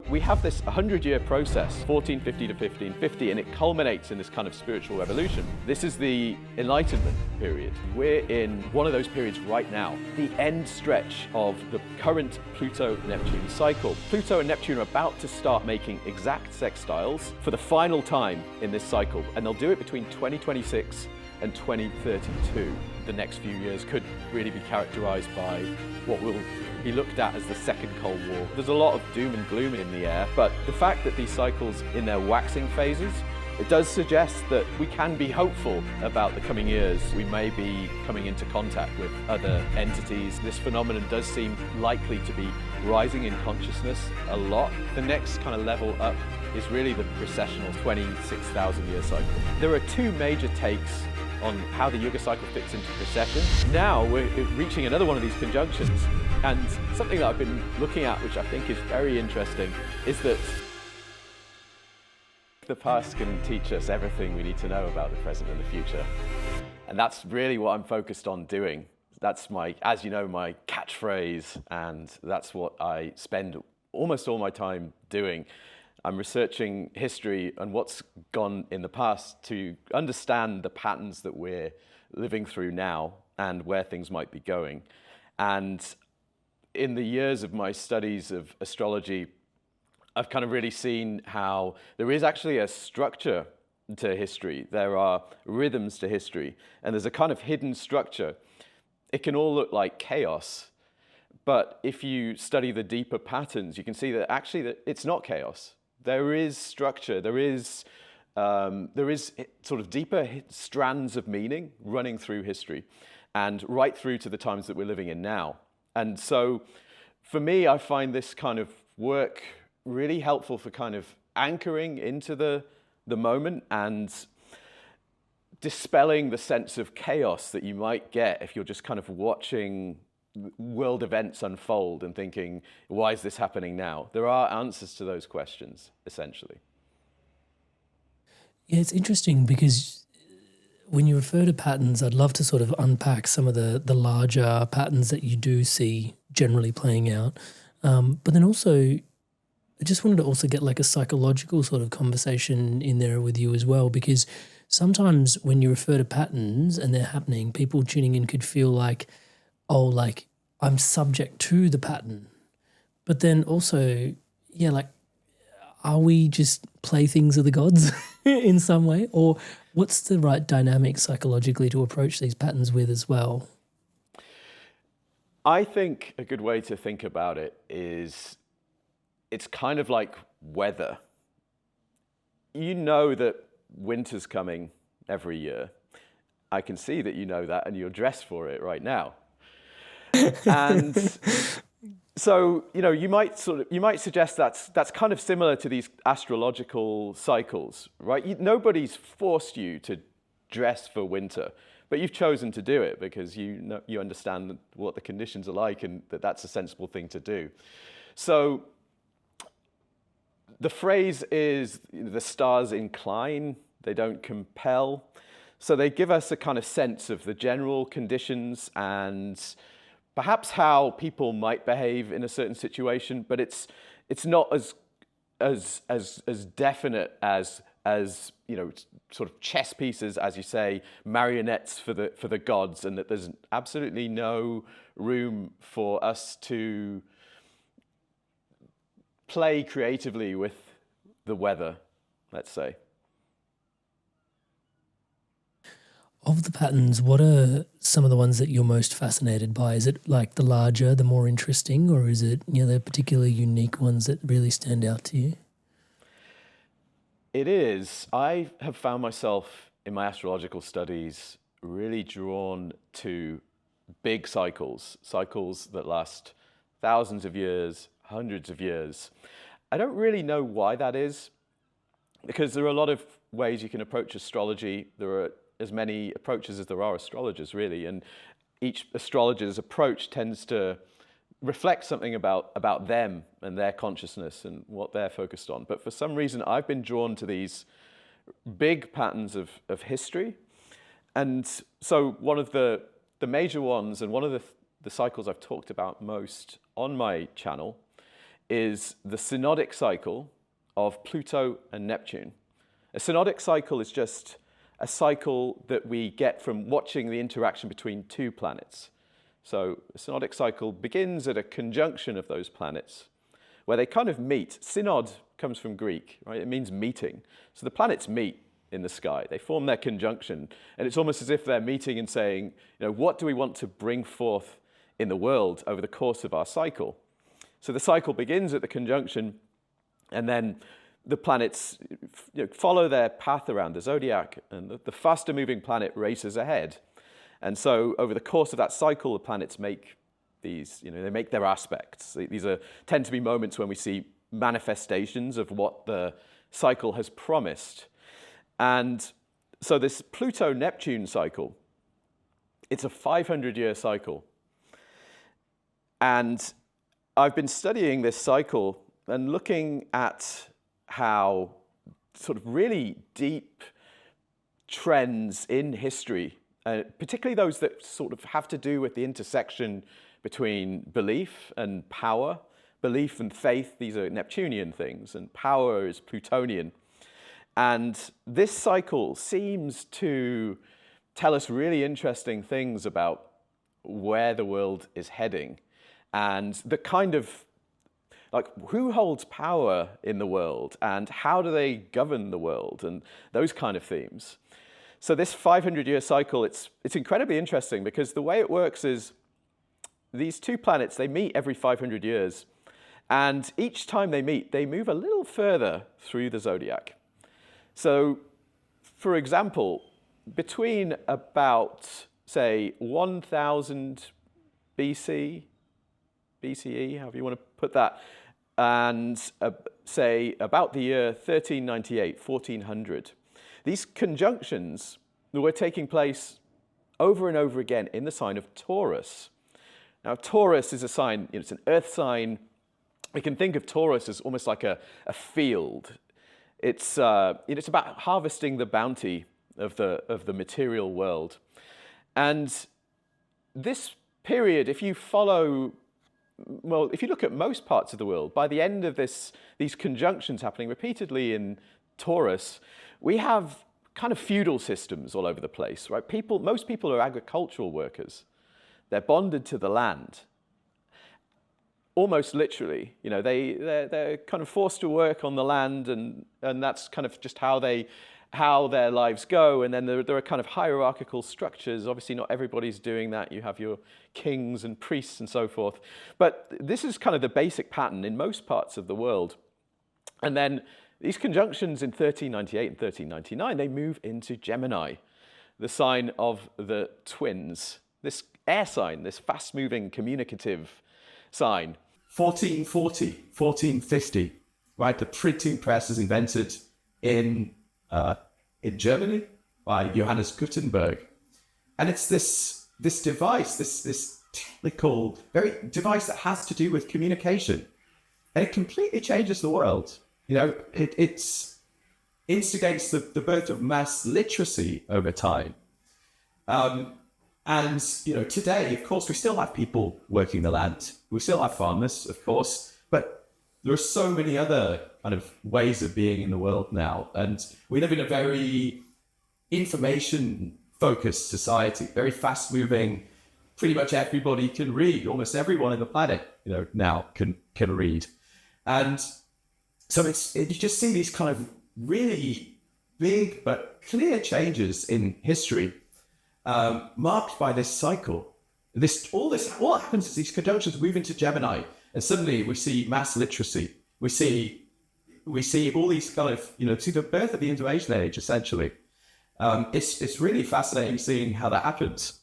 We have this 100-year process, 1450 to 1550, and it culminates in this kind of spiritual revolution. This is the Enlightenment period. We're in one of those periods right now, the end stretch of the current Pluto-Neptune cycle. Pluto and Neptune are about to start making exact sextiles for the final time in this cycle, and they'll do it between 2026 and 2032. The next few years could really be characterized by what will be looked at as the Second Cold War. There's a lot of doom and gloom in the air, but the fact that these cycles in their waxing phases, it does suggest that we can be hopeful about the coming years. We may be coming into contact with other entities. This phenomenon does seem likely to be rising in consciousness a lot. The next kind of level up is really the precessional 26,000-year cycle. There are two major takes on how the Yuga cycle fits into precession. Now we're reaching another one of these conjunctions, and something that I've been looking at, which I think is very interesting, is that the past can teach us everything we need to know about the present and the future. And that's really what I'm focused on doing. That's my, as you know, my catchphrase, and that's what I spend almost all my time doing. I'm researching history and what's gone in the past to understand the patterns that we're living through now and where things might be going. And in the years of my studies of astrology, I've kind of really seen how there is actually a structure to history. There are rhythms to history, and there's a kind of hidden structure. It can all look like chaos, but if you study the deeper patterns, you can see that actually that it's not chaos. There is structure, there is sort of deeper strands of meaning running through history and right through to the times that we're living in now. And so for me, I find this kind of work really helpful for kind of anchoring into the moment and dispelling the sense of chaos that you might get if you're just kind of watching world events unfold and thinking, why is this happening now? There are answers to those questions, essentially. Yeah, it's interesting because when you refer to patterns, I'd love to sort of unpack some of the larger patterns that you do see generally playing out. But then also, I just wanted to also get like a psychological sort of conversation in there with you as well, because sometimes when you refer to patterns and they're happening, people tuning in could feel like, oh, like I'm subject to the pattern. But then also, yeah, like, are we just playthings of the gods in some way? Or what's the right dynamic psychologically to approach these patterns with as well? I think a good way to think about it is it's kind of like weather. You know that winter's coming every year. I can see that you know that, and you're dressed for it right now. And so, you know, you might suggest that's kind of similar to these astrological cycles, right? Nobody's forced you to dress for winter, but you've chosen to do it because you understand what the conditions are like and that that's a sensible thing to do. So the phrase is, the stars incline, they don't compel. So they give us a kind of sense of the general conditions and perhaps how people might behave in a certain situation, but it's not as definite as you know, sort of chess pieces, as you say, marionettes for the gods, and that there's absolutely no room for us to play creatively with the weather, let's say. Of the patterns, what are some of the ones that you're most fascinated by? Is it like the larger, the more interesting, or is it, you know, the particularly unique ones that really stand out to you? It is. I have found myself in my astrological studies really drawn to big cycles that last thousands of years, hundreds of years. I don't really know why that is, because there are a lot of ways you can approach astrology. There are as many approaches as there are astrologers, really, and each astrologer's approach tends to reflect something about them and their consciousness and what they're focused on. But for some reason, I've been drawn to these big patterns of history. And so one of the major ones, and one of the cycles I've talked about most on my channel, is the synodic cycle of Pluto and Neptune. A synodic cycle is just a cycle that we get from watching the interaction between two planets. So a synodic cycle begins at a conjunction of those planets where they kind of meet. Synod comes from Greek, right? It means meeting. So the planets meet in the sky. They form their conjunction, and it's almost as if they're meeting and saying, what do we want to bring forth in the world over the course of our cycle? So the cycle begins at the conjunction, and then the planets follow their path around the Zodiac, and the faster moving planet races ahead. And so over the course of that cycle, the planets make these, they make their aspects. These tend to be moments when we see manifestations of what the cycle has promised. And so this Pluto-Neptune cycle, it's a 500-year cycle. And I've been studying this cycle and looking at how sort of really deep trends in history, particularly those that sort of have to do with the intersection between belief and power. Belief and faith, these are Neptunian things, and power is Plutonian. And this cycle seems to tell us really interesting things about where the world is heading and the kind of, who holds power in the world and how do they govern the world and those kind of themes. So this 500-year cycle, it's incredibly interesting because the way it works is these two planets, they meet every 500 years. And each time they meet, they move a little further through the Zodiac. So, for example, between about, say, 1000 BC, BCE, however you want to put that, and say about the year 1398, 1400, these conjunctions were taking place over and over again in the sign of Taurus. Now, Taurus is a sign, it's an earth sign. We can think of Taurus as almost like a field. It's about harvesting the bounty of the material world. And this period, if you look at most parts of the world, by the end of these conjunctions happening repeatedly in Taurus, we have kind of feudal systems all over the place, right? Most people are agricultural workers. They're bonded to the land. Almost literally, they're kind of forced to work on the land, and that's kind of just how their lives go. And then there are kind of hierarchical structures. Obviously, not everybody's doing that. You have your kings and priests and so forth. But this is kind of the basic pattern in most parts of the world. And then these conjunctions in 1398 and 1399, they move into Gemini, the sign of the twins. This air sign, this fast-moving, communicative sign. 1440, 1450, right? The printing press is invented in Germany by Johannes Gutenberg. And it's this device, this technical device that has to do with communication. And it completely changes the world. It instigates the birth of mass literacy over time. And, today, of course, we still have people working the land. We still have farmers, of course, but there are so many other kind of ways of being in the world now. And we live in a very information-focused society, very fast-moving. Pretty much everybody can read. Almost everyone on the planet, now can read. And so you just see these kind of really big but clear changes in history. Marked by this cycle. What happens is these conjunctions move into Gemini, and suddenly we see mass literacy. We see all these kind of, see the birth of the information age, essentially. It's really fascinating seeing how that happens.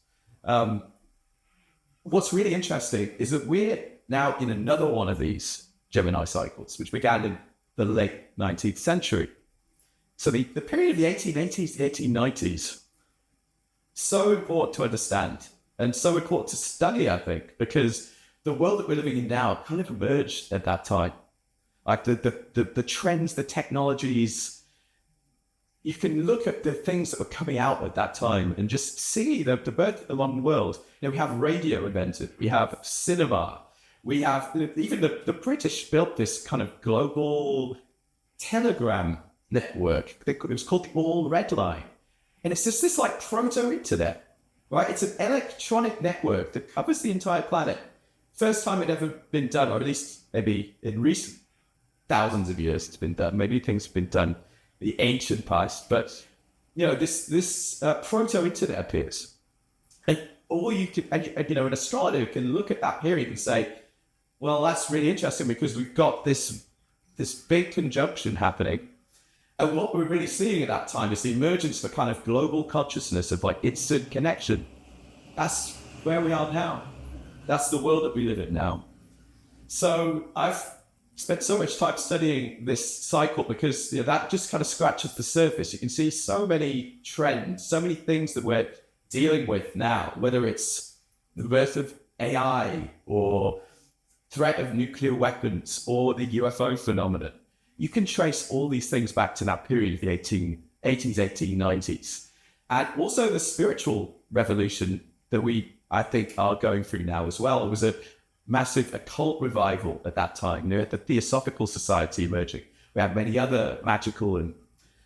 What's really interesting is that we're now in another one of these Gemini cycles, which began in the late 19th century. So the period of the 1880s to the 1890s, so important to understand and so important to study, I think, because the world that we're living in now kind of emerged at that time. Like the trends, the technologies, you can look at the things that were coming out at that time and just see the birth of the modern world. We have radio invented, we have cinema, We have, even the British built this kind of global telegram network. It was called the All Red Line. And it's just this like proto-internet, right? It's an electronic network that covers the entire planet. First time it ever been done, or at least maybe in recent thousands of years it's been done. Maybe things have been done in the ancient past, but this proto-internet appears. And all you can, an astrologer can look at that period and say, well, that's really interesting because we've got this big conjunction happening. And what we're really seeing at that time is the emergence of a kind of global consciousness of like instant connection. That's where we are now. That's the world that we live in now. So I've spent so much time studying this cycle because that just kind of scratches the surface. You can see so many trends, so many things that we're dealing with now, whether it's the birth of AI or threat of nuclear weapons or the UFO phenomenon. You can trace all these things back to that period of the 1880s, 1890s. And also the spiritual revolution that I think, are going through now as well. It was a massive occult revival at that time. You had the Theosophical Society emerging. We had many other magical and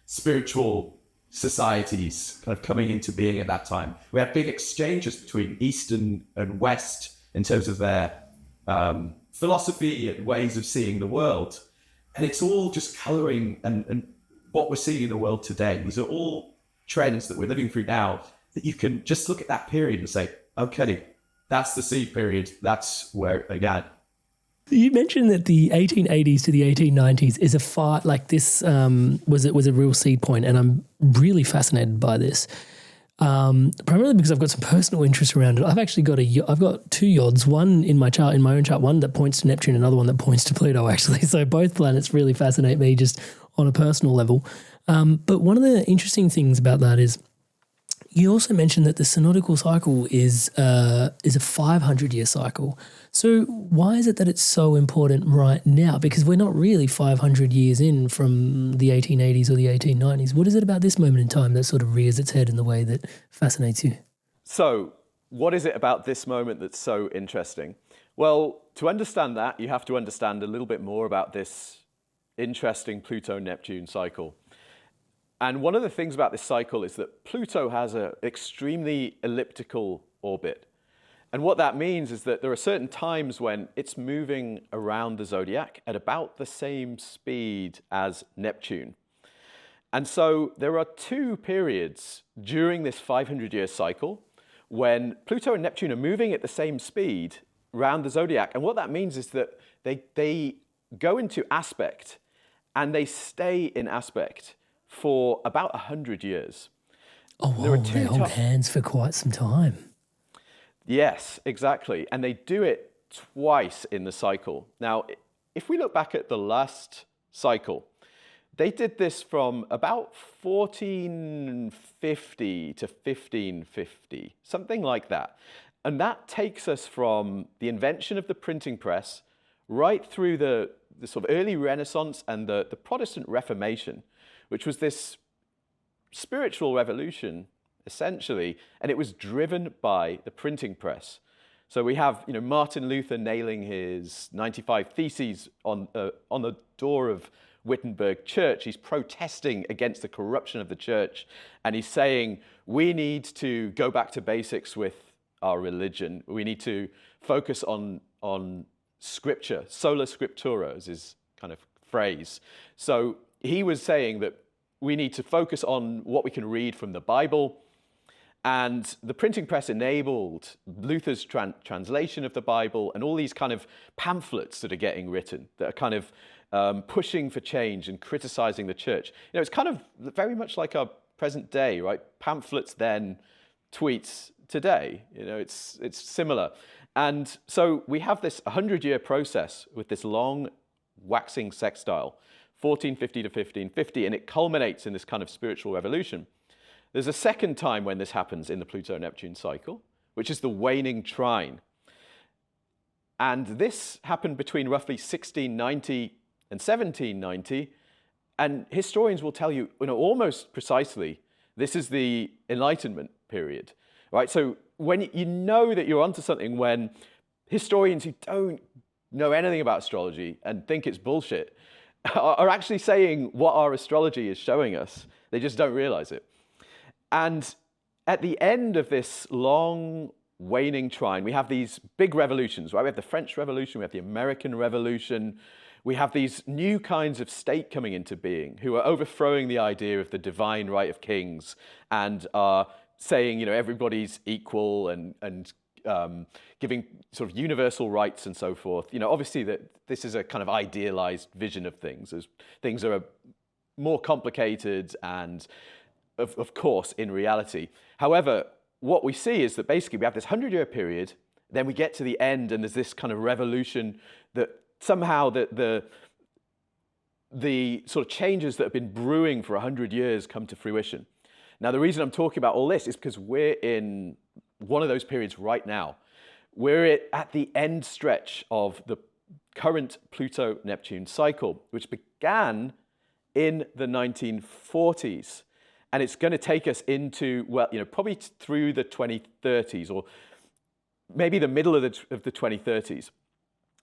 spiritual societies kind of coming into being at that time. We had big exchanges between East and West in terms of their philosophy and ways of seeing the world. And it's all just coloring and what we're seeing in the world today. These are all trends that we're living through now that you can just look at that period and say, okay, that's the seed period. That's where it began. You mentioned that the 1880s to the 1890s is was a real seed point, and I'm really fascinated by this. Primarily because I've got some personal interest around it. I've actually got two yods, one in my chart, in my own chart, one that points to Neptune, another one that points to Pluto, actually. So both planets really fascinate me just on a personal level. But one of the interesting things about that is you also mentioned that the synodical cycle is a 500-year cycle. So why is it that it's so important right now? Because we're not really 500 years in from the 1880s or the 1890s. What is it about this moment in time that sort of rears its head in the way that fascinates you? So what is it about this moment that's so interesting? Well, to understand that, you have to understand a little bit more about this interesting Pluto-Neptune cycle. And one of the things about this cycle is that Pluto has an extremely elliptical orbit. And what that means is that there are certain times when it's moving around the zodiac at about the same speed as Neptune. And so there are two periods during this 500-year cycle when Pluto and Neptune are moving at the same speed around the zodiac. And what that means is that they go into aspect and they stay in aspect for about 100 years. Oh, wow, they hold hands for quite some time. Yes, exactly. And they do it twice in the cycle. Now, if we look back at the last cycle, they did this from about 1450 to 1550, something like that. And that takes us from the invention of the printing press right through the sort of early Renaissance and the Protestant Reformation, which was this spiritual revolution, essentially, and it was driven by the printing press. So we have, Martin Luther nailing his 95 Theses on the door of Wittenberg Church. He's protesting against the corruption of the church, and he's saying, we need to go back to basics with our religion. We need to focus on scripture. Sola scriptura is his kind of phrase. So he was saying that we need to focus on what we can read from the Bible. And the printing press enabled Luther's translation of the Bible and all these kind of pamphlets that are getting written that are kind of pushing for change and criticizing the church. It's kind of very much like our present day, right? Pamphlets then, tweets today. It's similar. And so we have this 100-year process with this long waxing sextile, 1450 to 1550, and it culminates in this kind of spiritual revolution. There's a second time when this happens in the Pluto-Neptune cycle, which is the waning trine. And this happened between roughly 1690 and 1790, and historians will tell you, almost precisely, this is the Enlightenment period, right? So when you know that you're onto something when historians who don't know anything about astrology and think it's bullshit are actually saying what our astrology is showing us. They just don't realize it. And at the end of this long waning trine, we have these big revolutions, right? We have the French Revolution, we have the American Revolution, we have these new kinds of state coming into being who are overthrowing the idea of the divine right of kings and are saying, everybody's equal and giving sort of universal rights and so forth. Obviously that this is a kind of idealized vision of things, as things are more complicated and of course in reality. However, what we see is that basically we have this 100-year period, then we get to the end and there's this kind of revolution that somehow the sort of changes that have been brewing for 100 years come to fruition. Now, the reason I'm talking about all this is because we're in one of those periods right now. We're at the end stretch of the current Pluto-Neptune cycle, which began in the 1940s. And it's going to take us into, probably through the 2030s, or maybe the middle of the 2030s.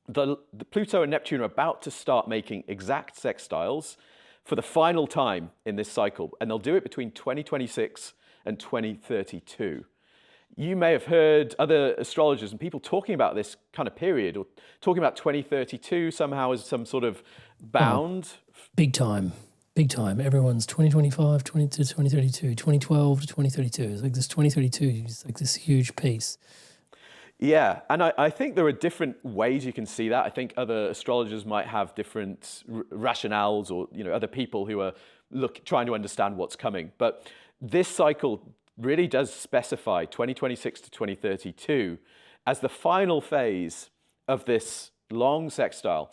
The Pluto and Neptune are about to start making exact sextiles for the final time in this cycle. And they'll do it between 2026 and 2032. You may have heard other astrologers and people talking about this kind of period, or talking about 2032 somehow as some sort of bound. Big time. Big time. Everyone's 2025, 20 to 2032, 2012 to 2032. It's like this 2032 is like this huge piece. Yeah, and I think there are different ways you can see that. I think other astrologers might have different rationales, or other people who are trying to understand what's coming. But this cycle really does specify 2026 to 2032 as the final phase of this long sextile.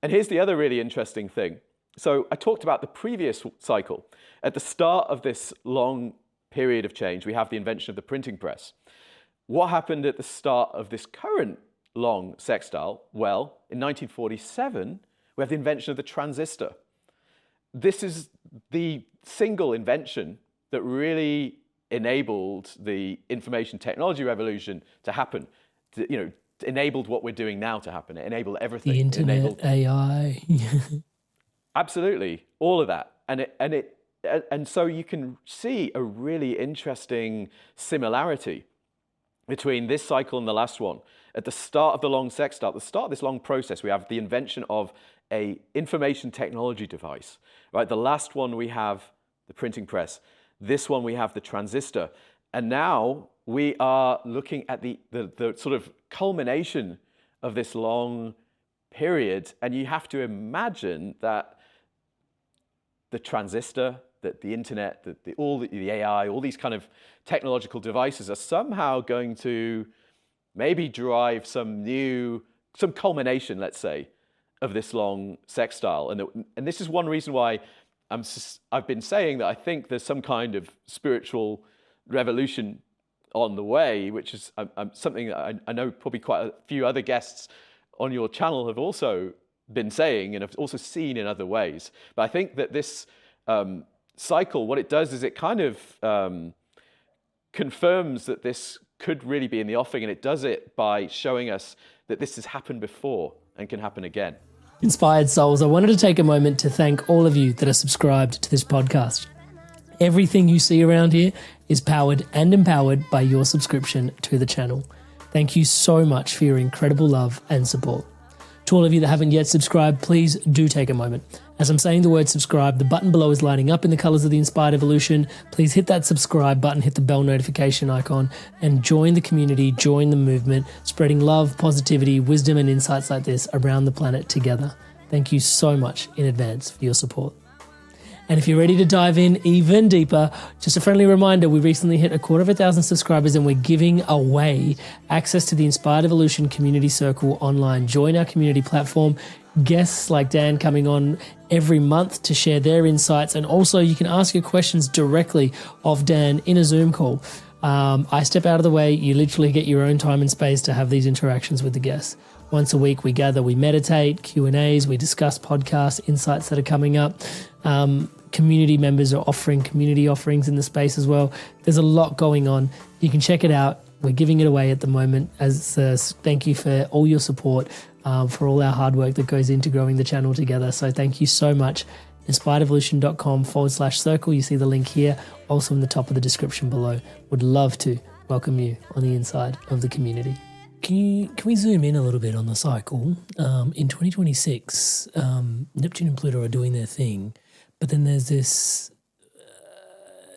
And here's the other really interesting thing. So I talked about the previous cycle. At the start of this long period of change, we have the invention of the printing press. What happened at the start of this current long sextile? Well, in 1947, we have the invention of the transistor. This is the single invention that really enabled the information technology revolution to happen, enabled what we're doing now to happen. It enabled everything. The internet, AI. Absolutely, all of that. And so you can see a really interesting similarity between this cycle and the last one. At the start of the long sextile, at the start of this long process, we have the invention of a information technology device, right? The last one we have the printing press. This one we have the transistor. And now we are looking at the sort of culmination of this long period. And you have to imagine that the transistor, that the internet, all the AI, all these kind of technological devices are somehow going to maybe drive some culmination, let's say, of this long sextile. And this is one reason why I've been saying that I think there's some kind of spiritual revolution on the way, which is something that I know probably quite a few other guests on your channel have also been saying and have also seen in other ways. But I think that this cycle, what it does is it kind of confirms that this could really be in the offing, and it does it by showing us that this has happened before and can happen again. Inspired souls, I wanted to take a moment to thank all of you that are subscribed to this podcast. Everything you see around here is powered and empowered by your subscription to the channel. Thank you so much for your incredible love and support. To all of you that haven't yet subscribed, please do take a moment. As I'm saying the word subscribe, the button below is lighting up in the colors of the Inspired Evolution. Please hit that subscribe button, hit the bell notification icon, and join the community, join the movement, spreading love, positivity, wisdom, and insights like this around the planet together. Thank you so much in advance for your support. And if you're ready to dive in even deeper, just a friendly reminder, we recently hit 250,000 subscribers and we're giving away access to the Inspired Evolution Community Circle online. Join our community platform, guests like Dan coming on every month to share their insights. And also you can ask your questions directly of Dan in a Zoom call. I step out of the way. You literally get your own time and space to have these interactions with the guests. Once a week, we gather, we meditate, Q&As, we discuss podcasts, insights that are coming up. Community members are offering community offerings in the space as well. There's a lot going on. You can check it out we're giving it away at the moment as thank you for all your support, for all our hard work that goes into growing the channel together. So thank you so much. inspiredevolution.com/circle. You see the link here, also in the top of the description below. Would love to welcome you on the inside of the community. Can we zoom in a little bit on the cycle? In 2026, Neptune and Pluto are doing their thing, but then there's this,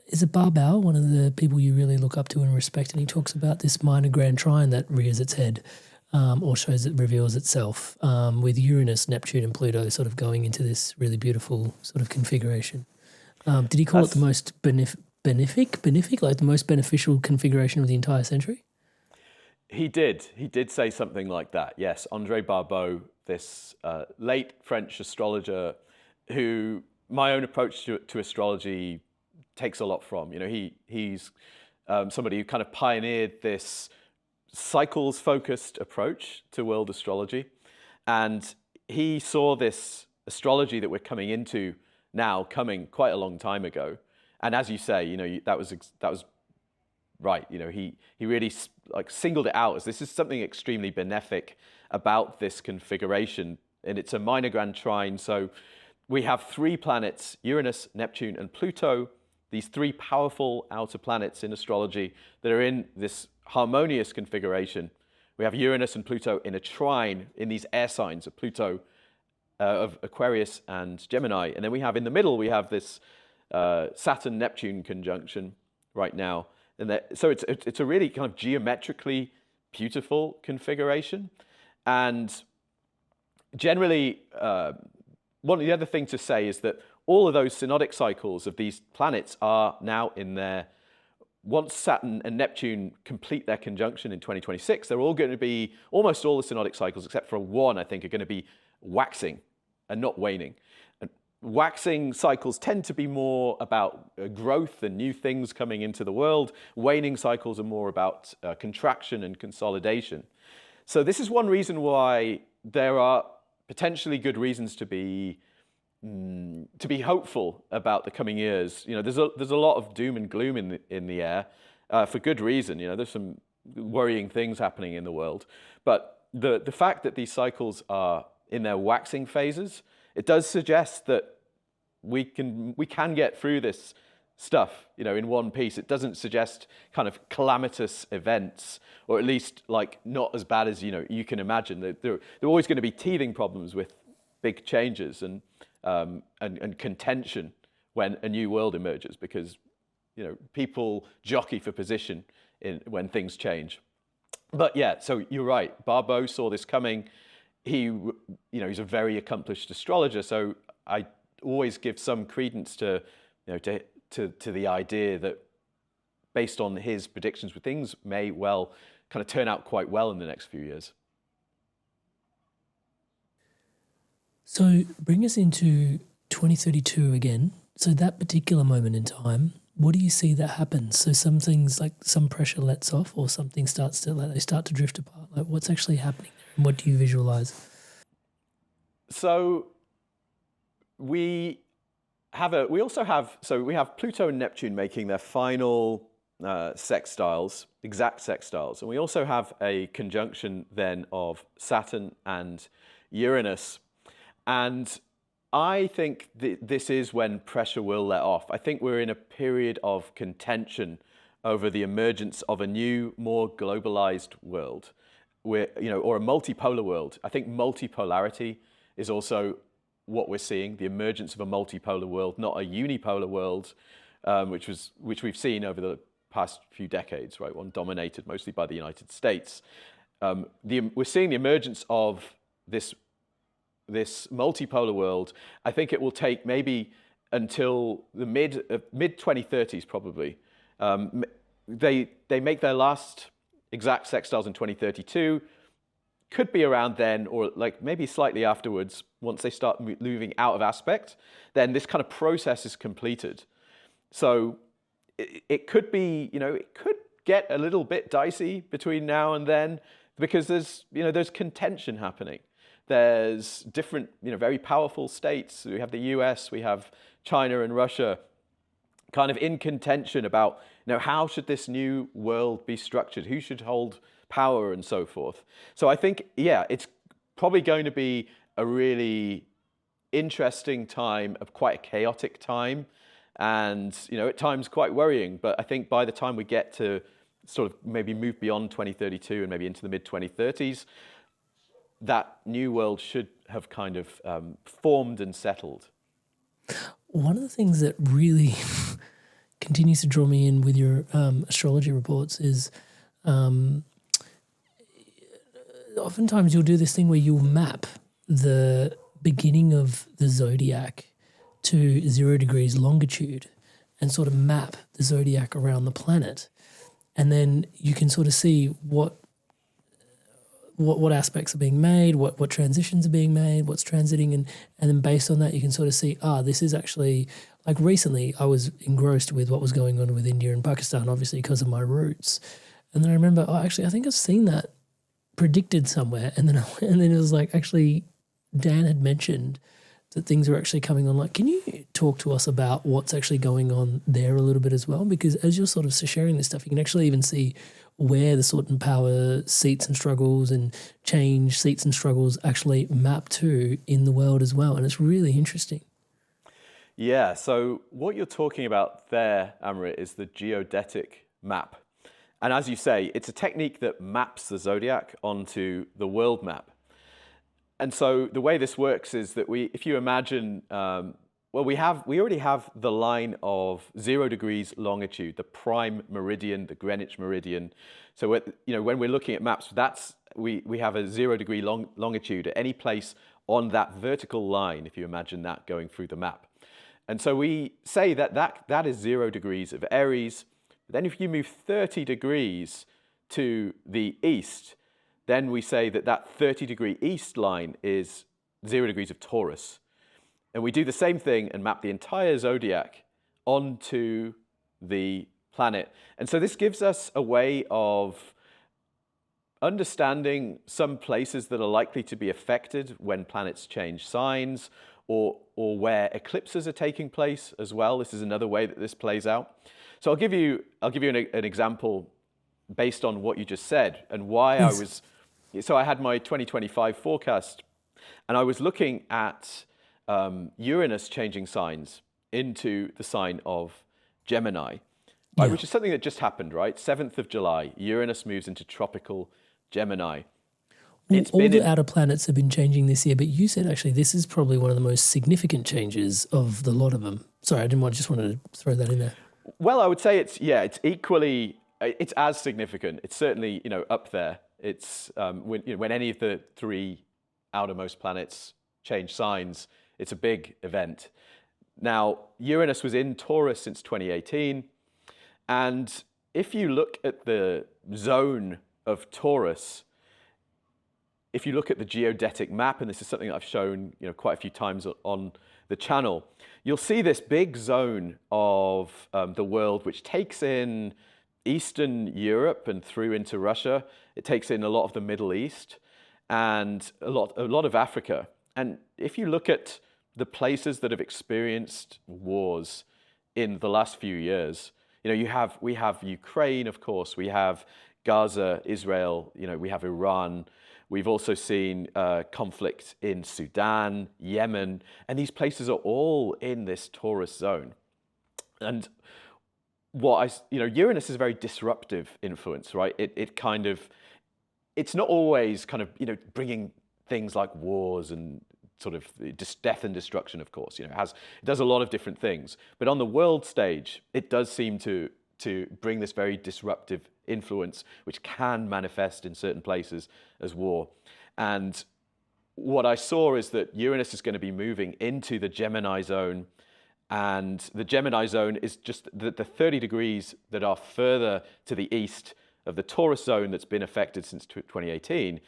is it Barbell, one of the people you really look up to and respect, and he talks about this minor grand trine that rears its head, or reveals itself, with Uranus, Neptune and Pluto sort of going into this really beautiful sort of configuration. Did he call it the most benefic, like the most beneficial configuration of the entire century? He did say something like that, yes. André Barbeau, this late French astrologer who my own approach to astrology takes a lot from. You know, he's somebody who kind of pioneered this cycles-focused approach to world astrology. And he saw this astrology that we're coming into now coming quite a long time ago. And as you say, you know, that was right. You know, he really singled it out as this is something extremely benefic about this configuration. And it's a minor grand trine. So we have three planets, Uranus, Neptune, and Pluto, these three powerful outer planets in astrology that are in this harmonious configuration. We have Uranus and Pluto in a trine in these air signs of Pluto, of Aquarius and Gemini. And then we have in the middle, we have this Saturn-Neptune conjunction right now. And so it's a really kind of geometrically beautiful configuration. And generally, one of the other things to say is that all of those synodic cycles of these planets are now in their, once Saturn and Neptune complete their conjunction in 2026, they're all going to be, almost all the synodic cycles, except for one, I think, are going to be waxing and not waning. And waxing cycles tend to be more about growth and new things coming into the world. Waning cycles are more about contraction and consolidation. So this is one reason why there are potentially good reasons to be hopeful about the coming years. You know, there's a lot of doom and gloom in the air, for good reason. You know, there's some worrying things happening in the world, but the fact that these cycles are in their waxing phases, it does suggest that we can get through this stuff, you know, in one piece. It doesn't suggest kind of calamitous events, or at least like not as bad as, you know, you can imagine. There are always going to be teething problems with big changes and contention when a new world emerges, because, you know, people jockey for position when things change. But yeah, so you're right. Barbeau saw this coming. He's a very accomplished astrologer. So I always give some credence to the idea that based on his predictions, things may well kind of turn out quite well in the next few years. So bring us into 2032 again. So that particular moment in time, what do you see that happens? So some things, like some pressure lets off, or something starts to, like, they start to drift apart. Like, what's actually happening there, and what do you visualize? So we have Pluto and Neptune making their final sextiles, exact sextiles. And we also have a conjunction then of Saturn and Uranus. And I think this is when pressure will let off. I think we're in a period of contention over the emergence of a new, more globalized world, or a multipolar world. I think multipolarity is also what we're seeing, the emergence of a multipolar world, not a unipolar world, which we've seen over the past few decades, right? One dominated mostly by the United States. We're seeing the emergence of this multipolar world. I think it will take maybe until the mid 2030s probably. They make their last exact sextiles in 2032. Could be around then, or like maybe slightly afterwards, once they start moving out of aspect, then this kind of process is completed. So it could be, it could get a little bit dicey between now and then, because there's contention happening. There's different, very powerful states. We have the US, we have China and Russia. kind of in contention about, how should this new world be structured? Who should hold power and so forth? So I think, it's probably going to be a really interesting time, of quite a chaotic time, and at times quite worrying. But I think by the time we get to sort of maybe move beyond 2032 and maybe into the mid 2030s, that new world should have kind of formed and settled. One of the things that really continues to draw me in with your astrology reports is oftentimes you'll do this thing where you'll map the beginning of the zodiac to 0 degrees longitude and sort of map the zodiac around the planet. And then you can sort of see what aspects are being made, what transitions are being made, what's transiting, and then based on that you can sort of see, this is actually, like recently I was engrossed with what was going on with India and Pakistan, obviously because of my roots. And then I remember, I think I've seen that predicted somewhere, and then it was like, actually Dan had mentioned that things are actually coming on. Like, can you talk to us about what's actually going on there a little bit as well? Because as you're sort of sharing this stuff, you can actually even see where the sort and power seats and struggles and change seats and struggles actually map to in the world as well. And it's really interesting. Yeah, so what you're talking about there, Amrit, is the geodetic map. And as you say, it's a technique that maps the zodiac onto the world map. And so the way this works is that if you imagine, we already have the line of 0 degrees longitude, the prime meridian, the Greenwich meridian. So when we're looking at maps, we have a 0 degree longitude at any place on that vertical line, if you imagine that going through the map. And so we say that is 0 degrees of Aries. Then if you move 30 degrees to the east, then we say that 30-degree east line is 0 degrees of Taurus. And we do the same thing and map the entire zodiac onto the planet. And so this gives us a way of understanding some places that are likely to be affected when planets change signs, or where eclipses are taking place as well. This is another way that this plays out. So I'll give you an example based on what you just said and why So I had my 2025 forecast, and I was looking at Uranus changing signs into the sign of Gemini, right, which is something that just happened, right? 7th of July, Uranus moves into tropical Gemini. All the outer planets have been changing this year, but you said actually this is probably one of the most significant changes of the lot of them. Sorry, just wanted to throw that in there. Well, I would say it's as significant. It's certainly, up there. It's when any of the 3 outermost planets change signs, it's a big event. Now, Uranus was in Taurus since 2018, and if you look at the zone of Taurus, if you look at the geodetic map, and this is something that I've shown quite a few times on the channel, you'll see this big zone of the world which takes in Eastern Europe and through into Russia. It takes in a lot of the Middle East and a lot of Africa. And if you look at the places that have experienced wars in the last few years, we have Ukraine, of course, we have Gaza, Israel, we have Iran. We've also seen conflict in Sudan, Yemen, and these places are all in this Taurus zone. And Uranus is a very disruptive influence, right? It's not always kind of, bringing things like wars and sort of death and destruction, of course. It does a lot of different things. But on the world stage, it does seem to bring this very disruptive influence, which can manifest in certain places as war. And what I saw is that Uranus is going to be moving into the Gemini zone, and the Gemini zone is just the 30 degrees that are further to the east of the Taurus zone that's been affected since 2018.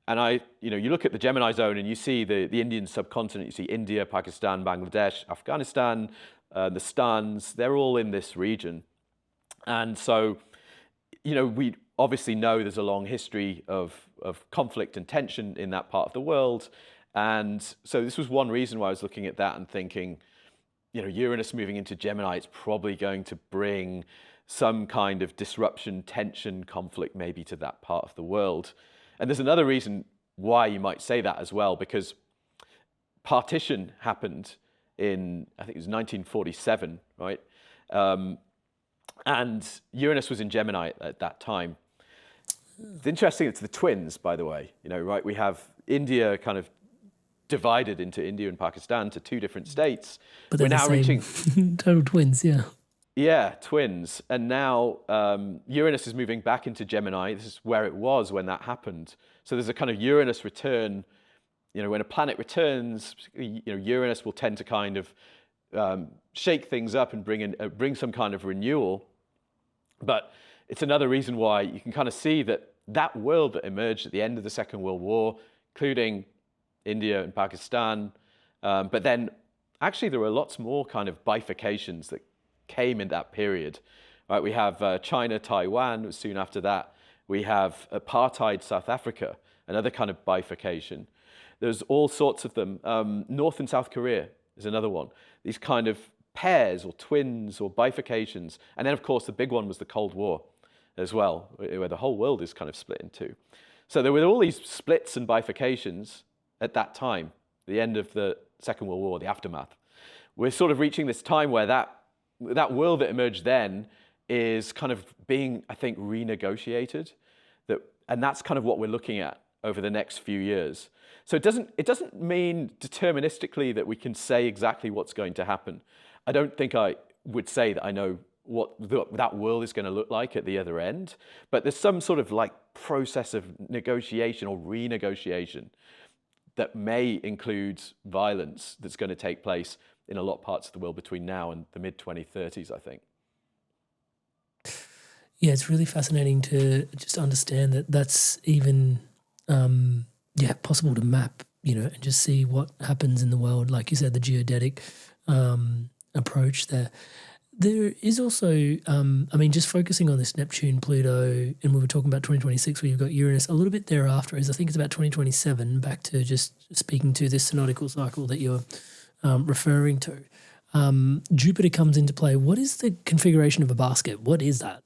And you look at the Gemini zone and you see the Indian subcontinent, you see India, Pakistan, Bangladesh, Afghanistan, the Stans, they're all in this region. And so, we obviously know there's a long history of conflict and tension in that part of the world. And so this was one reason why I was looking at that and thinking, Uranus moving into Gemini, it's probably going to bring some kind of disruption, tension, conflict maybe to that part of the world. And there's another reason why you might say that as well, because partition happened in, I think it was 1947, right? And Uranus was in Gemini at that time. It's interesting, it's the twins, by the way, right? We have India kind of divided into India and Pakistan to two different states. But they're now reaching total twins, yeah. Yeah, twins. And now Uranus is moving back into Gemini. This is where it was when that happened. So there's a kind of Uranus return. When a planet returns, Uranus will tend to kind of shake things up and bring some kind of renewal. But it's another reason why you can kind of see that world that emerged at the end of the Second World War, including India and Pakistan, but then actually there were lots more kind of bifurcations that came in that period. Right? We have China, Taiwan was soon after that. We have apartheid South Africa, another kind of bifurcation. There's all sorts of them. North and South Korea is another one. These kind of pairs or twins or bifurcations. And then, of course, the big one was the Cold War as well, where the whole world is kind of split in two. So there were all these splits and bifurcations at that time, the end of the Second World War, the aftermath. We're sort of reaching this time where that world that emerged then is kind of being, I think, renegotiated. And that's kind of what we're looking at over the next few years. So it doesn't mean deterministically that we can say exactly what's going to happen. I don't think I would say that I know what that world is going to look like at the other end, but there's some sort of like process of negotiation or renegotiation that may include violence that's going to take place in a lot of parts of the world between now and the mid-2030s, I think. Yeah, it's really fascinating to just understand that that's even possible to map, and just see what happens in the world. Like you said, the geodetic approach there. There is also, just focusing on this Neptune, Pluto, and we were talking about 2026 where you've got Uranus. A little bit thereafter is, I think it's about 2027, back to just speaking to this synodical cycle that you're referring to. Jupiter comes into play. What is the configuration of a basket? What is that?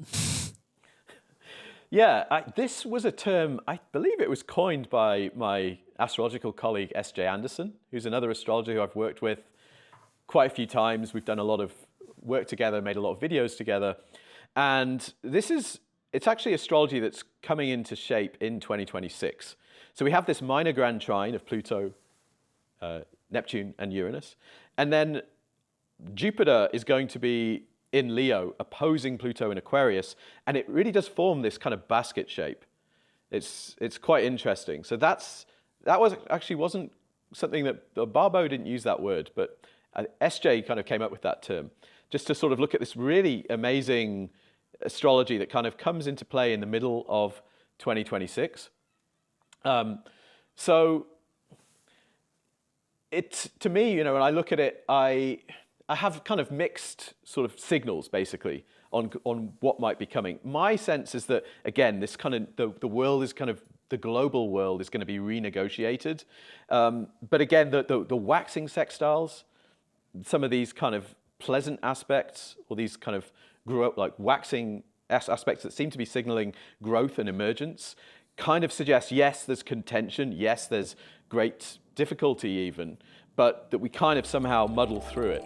Yeah, this was a term, I believe it was coined by my astrological colleague, S.J. Anderson, who's another astrologer who I've worked with quite a few times. We've done a lot of work together, made a lot of videos together. And it's actually astrology that's coming into shape in 2026. So we have this minor grand trine of Pluto, Neptune, and Uranus. And then Jupiter is going to be in Leo, opposing Pluto in Aquarius, and it really does form this kind of basket shape. It's quite interesting. So that wasn't something that Barbo didn't use that word, but SJ kind of came up with that term, just to sort of look at this really amazing astrology that kind of comes into play in the middle of 2026. So to me, when I look at it, I have kind of mixed sort of signals, basically, on what might be coming. My sense is that, again, this kind of, the world is kind of, the global world is going to be renegotiated. But again, the waxing sextiles, some of these kind of pleasant aspects, or these kind of waxing aspects that seem to be signaling growth and emergence, kind of suggest, yes, there's contention, yes, there's great difficulty even, but that we kind of somehow muddle through it.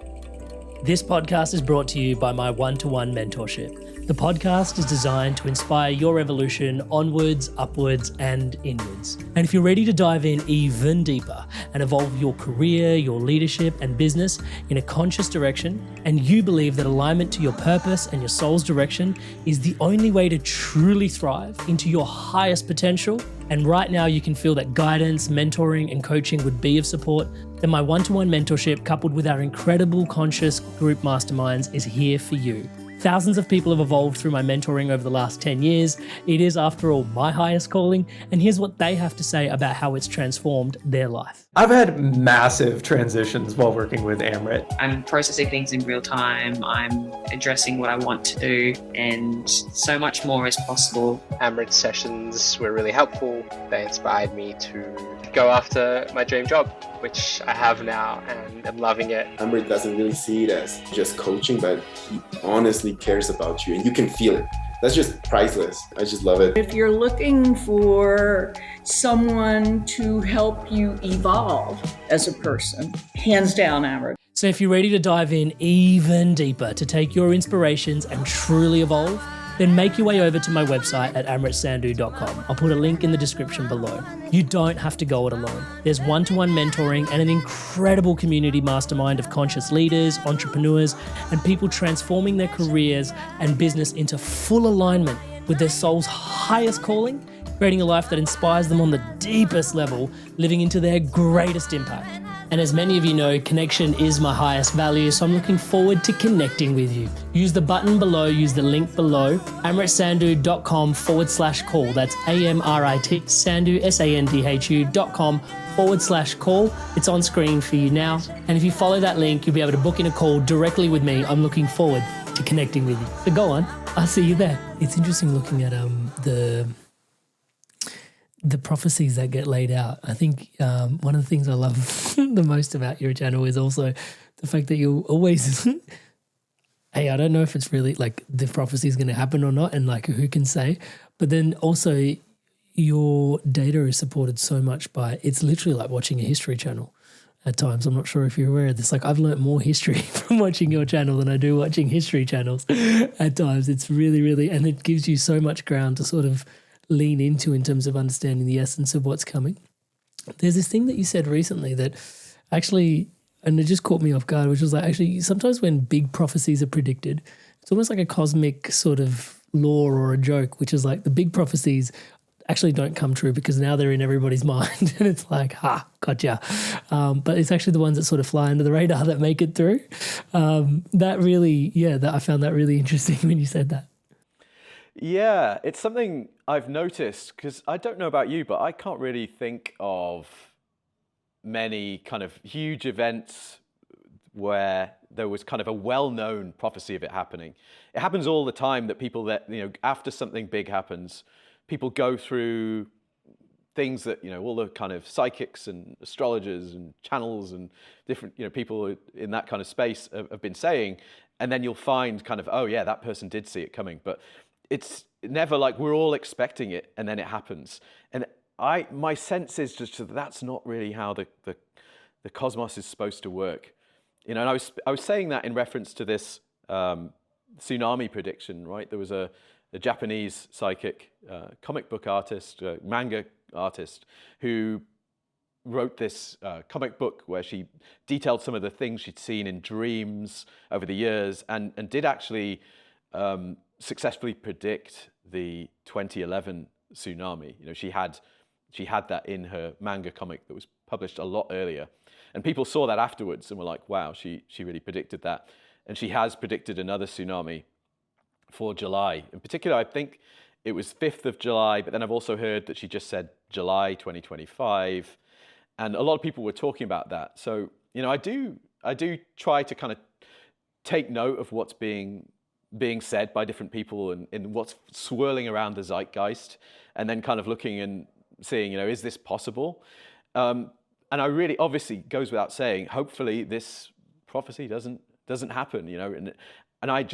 This podcast is brought to you by my one-to-one mentorship. The podcast is designed to inspire your evolution onwards, upwards, and inwards. And if you're ready to dive in even deeper and evolve your career, your leadership, and business in a conscious direction, and you believe that alignment to your purpose and your soul's direction is the only way to truly thrive into your highest potential, and right now you can feel that guidance, mentoring, and coaching would be of support, then my one-to-one mentorship, coupled with our incredible conscious group masterminds, is here for you. Thousands of people have evolved through my mentoring over the last 10 years. It is, after all, my highest calling, and here's what they have to say about how it's transformed their life. I've had massive transitions while working with Amrit. I'm processing things in real time. I'm addressing what I want to do, and so much more is possible. Amrit sessions were really helpful. They inspired me to go after my dream job. which I have now and I'm loving it. Amrit doesn't really see it as just coaching, but he honestly cares about you and you can feel it. That's just priceless. I just love it. If you're looking for someone to help you evolve as a person, hands down, Amrit. So if you're ready to dive in even deeper to take your inspirations and truly evolve, then make your way over to my website at amritsandu.com. I'll put a link in the description below. You don't have to go it alone. There's one-to-one mentoring and an incredible community mastermind of conscious leaders, entrepreneurs, and people transforming their careers and business into full alignment with their soul's highest calling, creating a life that inspires them on the deepest level, living into their greatest impact. And as many of you know, connection is my highest value, so I'm looking forward to connecting with you. Use the button below, use the link below, amritsandu.com/call. That's AMRIT, Sandu, SANDHU.com/call. It's on screen for you now. And if you follow that link, you'll be able to book in a call directly with me. I'm looking forward to connecting with you. So go on, I'll see you there. It's interesting looking at the prophecies that get laid out. I think one of the things I love the most about your channel is also the fact that you always, hey, I don't know if it's really like the prophecy is going to happen or not, and like who can say, but then also your data is supported so much by, it's literally like watching a history channel at times. I'm not sure if you're aware of this. Like I've learned more history from watching your channel than I do watching history channels at times. It's really, really, and it gives you so much ground to sort of lean into in terms of understanding the essence of what's coming. There's this thing that you said recently that actually, and it just caught me off guard, which was like, actually, sometimes when big prophecies are predicted, it's almost like a cosmic sort of law or a joke, which is like the big prophecies actually don't come true because now they're in everybody's mind and it's like, gotcha. But it's actually the ones that sort of fly under the radar that make it through. That really, I found that really interesting when you said that. Yeah, it's something I've noticed because I don't know about you, but I can't really think of many kind of huge events where there was kind of a well-known prophecy of it happening. It happens all the time that people that, after something big happens, people go through things that, all the kind of psychics and astrologers and channels and different, people in that kind of space have been saying, and then you'll find kind of, oh yeah, that person did see it coming. But it's never like we're all expecting it and then it happens. And my sense is just that that's not really how the cosmos is supposed to work. And I was saying that in reference to this tsunami prediction, right? There was a Japanese psychic, comic book artist, manga artist, who wrote this comic book where she detailed some of the things she'd seen in dreams over the years and did actually successfully predict the 2011 tsunami. She had that in her manga comic that was published a lot earlier. And people saw that afterwards and were like, wow, she really predicted that. And she has predicted another tsunami for July. In particular, I think it was 5th of July, but then I've also heard that she just said July 2025. And a lot of people were talking about that. So, I do try to kind of take note of what's being said by different people and what's swirling around the zeitgeist, and then kind of looking and seeing, is this possible? And I really, obviously, goes without saying, hopefully this prophecy doesn't happen, and I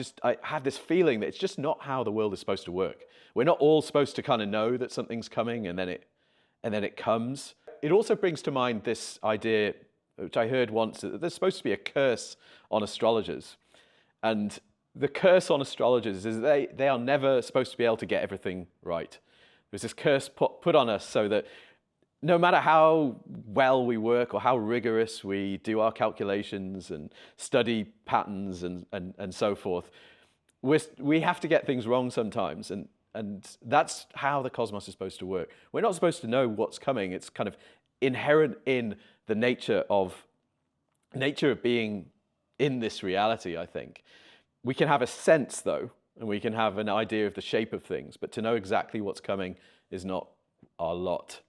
have this feeling that it's just not how the world is supposed to work. We're not all supposed to kind of know that something's coming and then it comes. It also brings to mind this idea, which I heard once, that there's supposed to be a curse on astrologers. And the curse on astrologers is they are never supposed to be able to get everything right. There's this curse put on us so that no matter how well we work or how rigorous we do our calculations and study patterns and so forth, we have to get things wrong sometimes. And that's how the cosmos is supposed to work. We're not supposed to know what's coming. It's kind of inherent in the nature of being in this reality, I think. We can have a sense, though, and we can have an idea of the shape of things, but to know exactly what's coming is not our lot.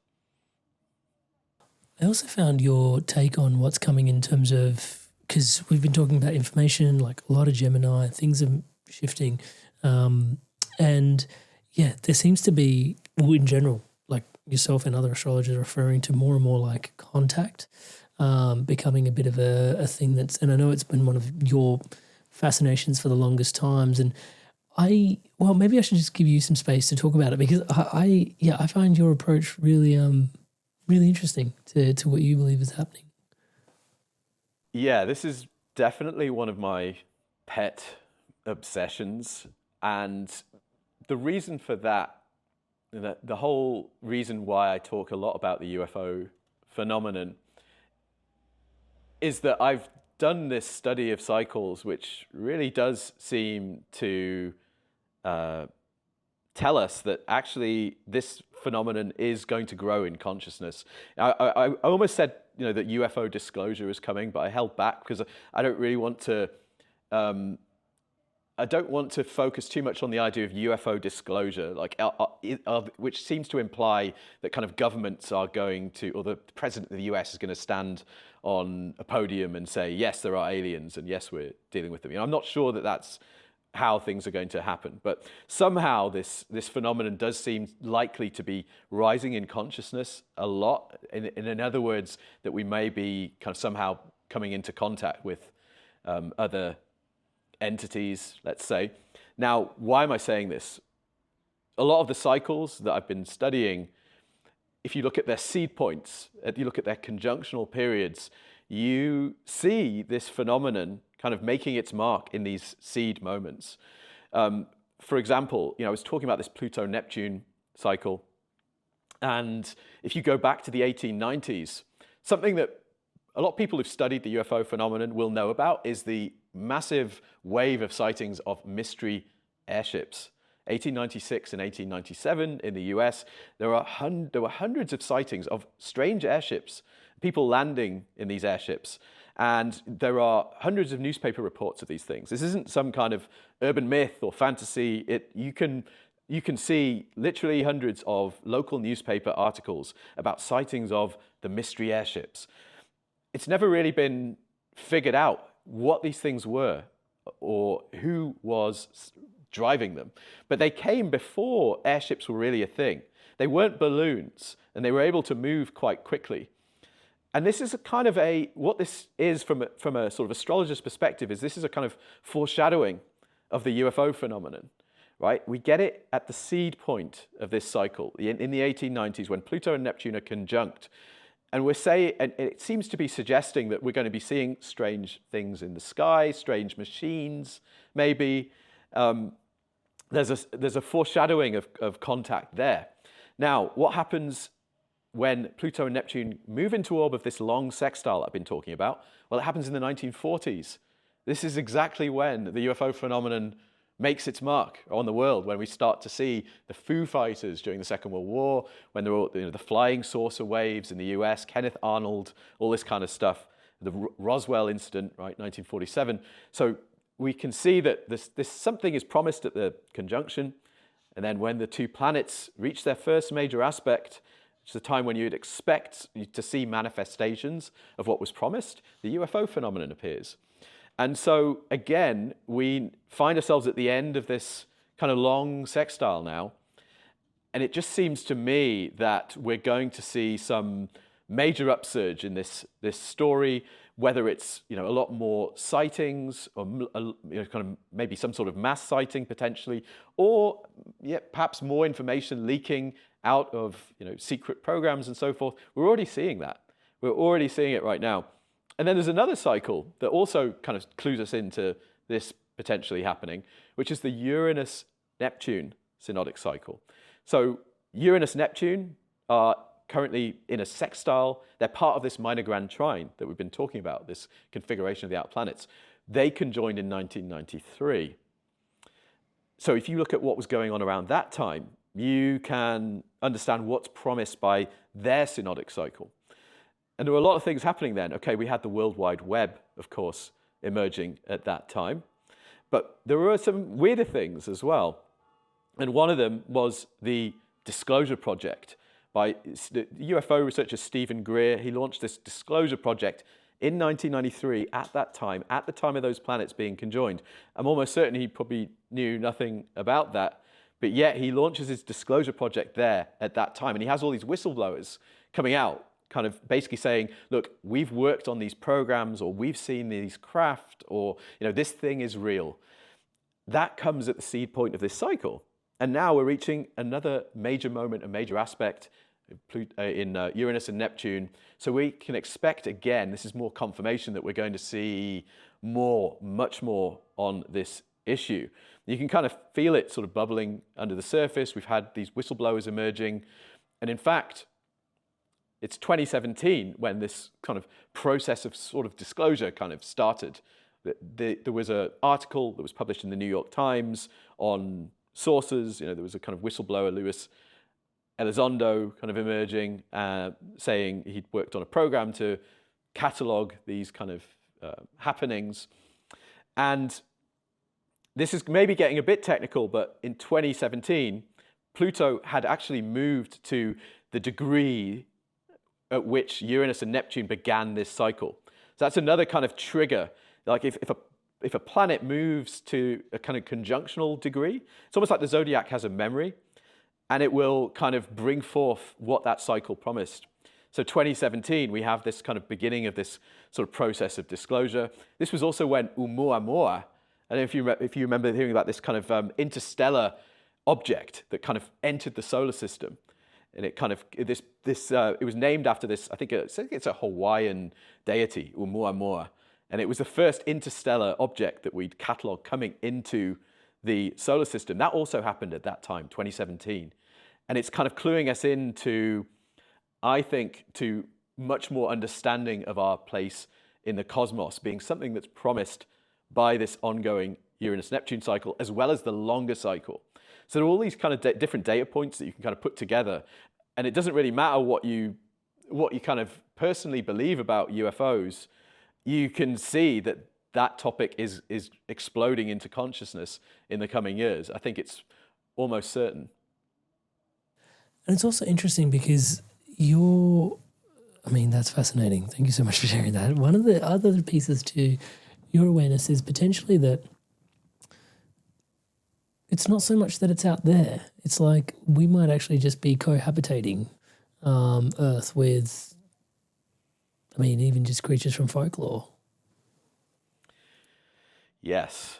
I also found your take on what's coming in terms of, because we've been talking about information, like a lot of Gemini, things are shifting. And yeah, there seems to be, in general, like yourself and other astrologers are referring to more and more like contact. becoming a bit of a thing and I know it's been one of your fascinations for the longest times. And maybe I should just give you some space to talk about it, because I find your approach really, really interesting to what you believe is happening. Yeah, this is definitely one of my pet obsessions. And the reason for that, the whole reason why I talk a lot about the UFO phenomenon, is that I've done this study of cycles, which really does seem to tell us that actually this phenomenon is going to grow in consciousness. I almost said, that UFO disclosure is coming, but I held back because I don't really want to. I don't want to focus too much on the idea of UFO disclosure, which seems to imply that kind of governments are going to, or the president of the US is going to stand on a podium and say, yes, there are aliens, and yes, we're dealing with them. I'm not sure that that's how things are going to happen, but somehow this phenomenon does seem likely to be rising in consciousness a lot. In other words, that we may be kind of somehow coming into contact with other entities, let's say. Now, why am I saying this? A lot of the cycles that I've been studying, if you look at their seed points, if you look at their conjunctional periods, you see this phenomenon kind of making its mark in these seed moments. For example, I was talking about this Pluto-Neptune cycle, and if you go back to the 1890s, something that a lot of people who've studied the UFO phenomenon will know about is the massive wave of sightings of mystery airships. 1896 and 1897 in the US, there were hundreds of sightings of strange airships, people landing in these airships. And there are hundreds of newspaper reports of these things. This isn't some kind of urban myth or fantasy. You can see literally hundreds of local newspaper articles about sightings of the mystery airships. It's never really been figured out what these things were or who was driving them. But they came before airships were really a thing. They weren't balloons, and they were able to move quite quickly. And this is a kind of what this is from a sort of astrologer's perspective, is this is a kind of foreshadowing of the UFO phenomenon, right? We get it at the seed point of this cycle in the 1890s when Pluto and Neptune are conjunct. And and it seems to be suggesting that we're going to be seeing strange things in the sky, strange machines, maybe. There's a foreshadowing of contact there. Now, what happens when Pluto and Neptune move into orb of this long sextile I've been talking about? Well, it happens in the 1940s. This is exactly when the UFO phenomenon makes its mark on the world, when we start to see the Foo Fighters during the Second World War, when there were the flying saucer waves in the US, Kenneth Arnold, all this kind of stuff, the Roswell incident, right, 1947. So we can see that this something is promised at the conjunction, and then when the two planets reach their first major aspect, which is the time when you'd expect to see manifestations of what was promised, the UFO phenomenon appears. And so, again, we find ourselves at the end of this kind of long sextile now, and it just seems to me that we're going to see some major upsurge in this story, whether it's a lot more sightings, or kind of maybe some sort of mass sighting potentially, or perhaps more information leaking out of secret programs and so forth. We're already seeing that. We're already seeing it right now. And then there's another cycle that also kind of clues us into this potentially happening, which is the Uranus-Neptune synodic cycle. So Uranus-Neptune are currently in a sextile. They're part of this minor grand trine that we've been talking about, this configuration of the outer planets. They conjoined in 1993. So if you look at what was going on around that time, you can understand what's promised by their synodic cycle. And there were a lot of things happening then. Okay, we had the World Wide Web, of course, emerging at that time. But there were some weirder things as well. And one of them was the Disclosure Project by the UFO researcher Stephen Greer. He launched this Disclosure Project in 1993 at the time of those planets being conjoined. I'm almost certain he probably knew nothing about that, but yet he launches his Disclosure Project there at that time. And he has all these whistleblowers coming out kind of basically saying, look, we've worked on these programs, or we've seen these craft, or this thing is real. That comes at the seed point of this cycle. And now we're reaching another major moment, a major aspect in Uranus and Neptune. So we can expect, again, this is more confirmation that we're going to see much more on this issue. You can kind of feel it sort of bubbling under the surface. We've had these whistleblowers emerging. And in fact, it's 2017 when this kind of process of sort of disclosure kind of started. There was an article that was published in the New York Times on sources. There was a kind of whistleblower, Luis Elizondo, kind of emerging, saying he'd worked on a program to catalog these kind of happenings. And this is maybe getting a bit technical, but in 2017, Pluto had actually moved to the degree at which Uranus and Neptune began this cycle. So that's another kind of trigger. Like if a planet moves to a kind of conjunctional degree, it's almost like the Zodiac has a memory, and it will kind of bring forth what that cycle promised. So 2017, we have this kind of beginning of this sort of process of disclosure. This was also when Oumuamua, I don't know if you remember hearing about this kind of interstellar object that kind of entered the solar system. And it kind of, it was named after this, I think it's a Hawaiian deity, Oumuamua. And it was the first interstellar object that we'd catalogued coming into the solar system. That also happened at that time, 2017. And it's kind of cluing us into, I think, to much more understanding of our place in the cosmos, being something that's promised by this ongoing Uranus-Neptune cycle, as well as the longer cycle. So there are all these kind of different data points that you can kind of put together. And it doesn't really matter what you kind of personally believe about UFOs. You can see that that topic is exploding into consciousness in the coming years. I think it's almost certain. And it's also interesting because that's fascinating. Thank you so much for sharing that. One of the other pieces to your awareness is potentially that it's not so much that it's out there. It's like we might actually just be cohabitating Earth with, even just creatures from folklore. Yes,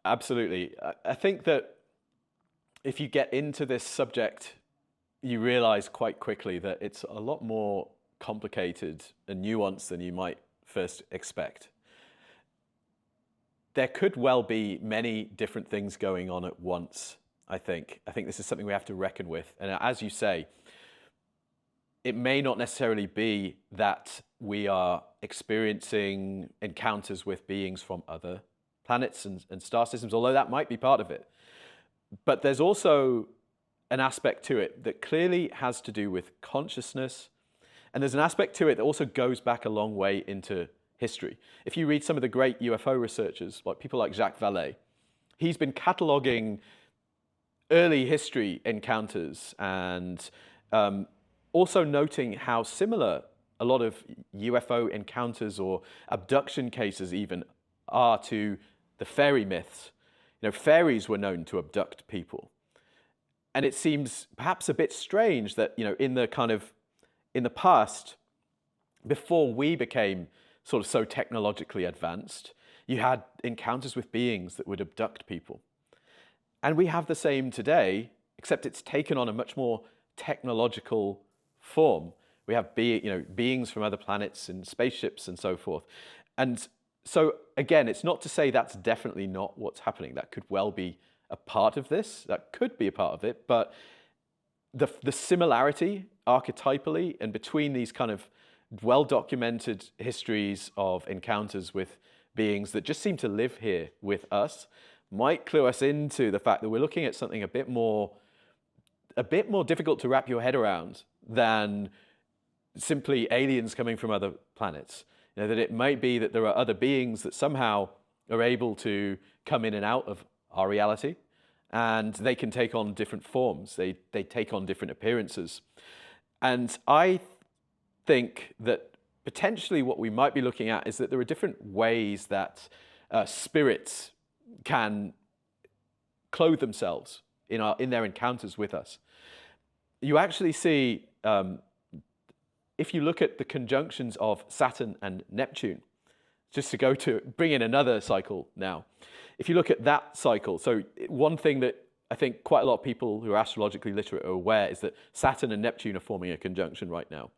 absolutely. I think that if you get into this subject, you realize quite quickly that it's a lot more complicated and nuanced than you might first expect. There could well be many different things going on at once, I think. I think this is something we have to reckon with. And as you say, it may not necessarily be that we are experiencing encounters with beings from other planets and star systems, although that might be part of it. But there's also an aspect to it that clearly has to do with consciousness. And there's an aspect to it that also goes back a long way into history. If you read some of the great UFO researchers, like people like Jacques Vallée, he's been cataloging early history encounters and also noting how similar a lot of UFO encounters or abduction cases even are to the fairy myths. Fairies were known to abduct people. And it seems perhaps a bit strange that, in the past, before we became sort of so technologically advanced, you had encounters with beings that would abduct people. And we have the same today, except it's taken on a much more technological form. We have beings from other planets and spaceships and so forth. And so again, it's not to say that's definitely not what's happening. That could well be a part of this. That could be a part of it. But the similarity archetypally and between these kind of well-documented histories of encounters with beings that just seem to live here with us might clue us into the fact that we're looking at something a bit more difficult to wrap your head around than simply aliens coming from other planets. That it might be that there are other beings that somehow are able to come in and out of our reality, and they can take on different forms. They take on different appearances. And I think that potentially what we might be looking at is that there are different ways that spirits can clothe themselves in their encounters with us. You actually see if you look at the conjunctions of Saturn and Neptune, just to bring in another cycle now, if you look at that cycle, so one thing that I think quite a lot of people who are astrologically literate are aware is that Saturn and Neptune are forming a conjunction right now.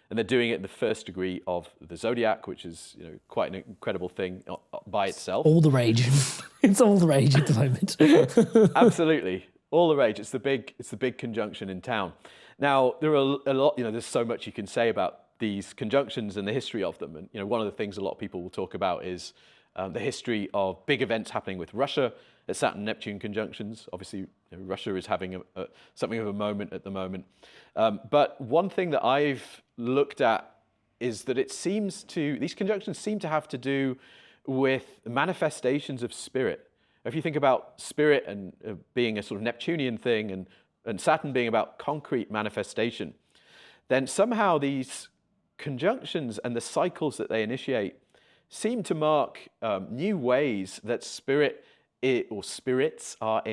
And they're doing it in the first degree of the Zodiac, which is quite an incredible thing by itself. All the rage. It's all the rage at the moment. Absolutely. All the rage. It's the big conjunction in town. Now, there are a lot, there's so much you can say about these conjunctions and the history of them. And, one of the things a lot of people will talk about is the history of big events happening with Russia at Saturn-Neptune conjunctions. Obviously, Russia is having something of a moment at the moment. But one thing that I've looked at is that these conjunctions seem to have to do with manifestations of spirit. If you think about spirit and being a sort of Neptunian thing and Saturn being about concrete manifestation, then somehow these conjunctions and the cycles that they initiate seem to mark new ways that spirits are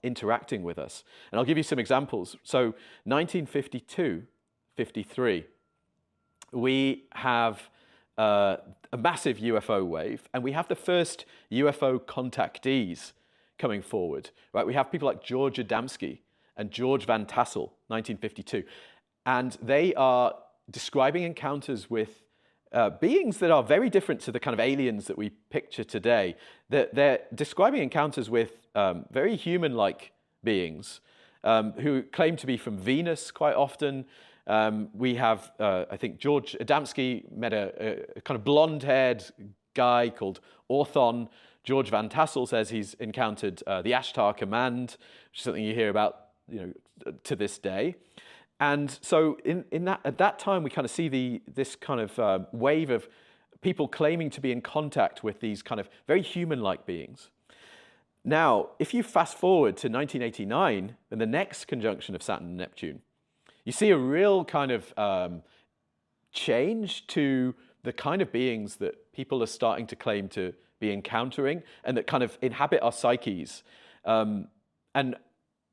interacting with us. And I'll give you some examples. So 1952-53, we have a massive UFO wave, and we have the first UFO contactees coming forward. Right? We have people like George Adamski and George Van Tassel, 1952, and they are describing encounters with beings that are very different to the kind of aliens that we picture today. They're describing encounters with very human-like beings who claim to be from Venus quite often. We have, I think, George Adamski met a kind of blonde-haired guy called Orthon. George Van Tassel says he's encountered the Ashtar Command, which is something you hear about, to this day. And so at that time, we kind of see this kind of wave of people claiming to be in contact with these kind of very human-like beings. Now, if you fast forward to 1989 and the next conjunction of Saturn and Neptune, you see a real kind of change to the kind of beings that people are starting to claim to be encountering and that kind of inhabit our psyches. And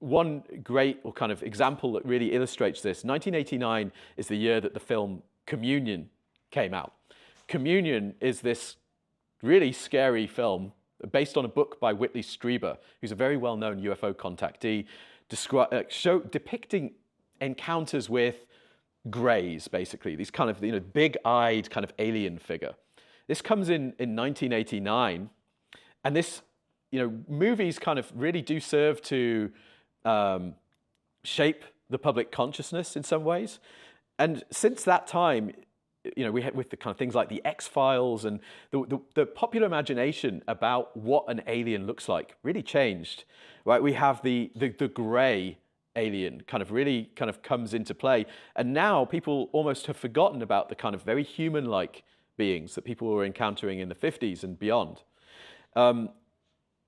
one great or kind of example that really illustrates this, 1989 is the year that the film Communion came out. Communion is this really scary film based on a book by Whitley Strieber, who's a very well-known UFO contactee, depicting encounters with greys, basically, these kind of big-eyed kind of alien figure. This comes in 1989, and this movies kind of really do serve to shape the public consciousness in some ways. And since that time, we had with the kind of things like the X-Files and the popular imagination about what an alien looks like really changed, right? We have the gray alien really comes into play. And now people almost have forgotten about the kind of very human-like beings that people were encountering in the 50s and beyond.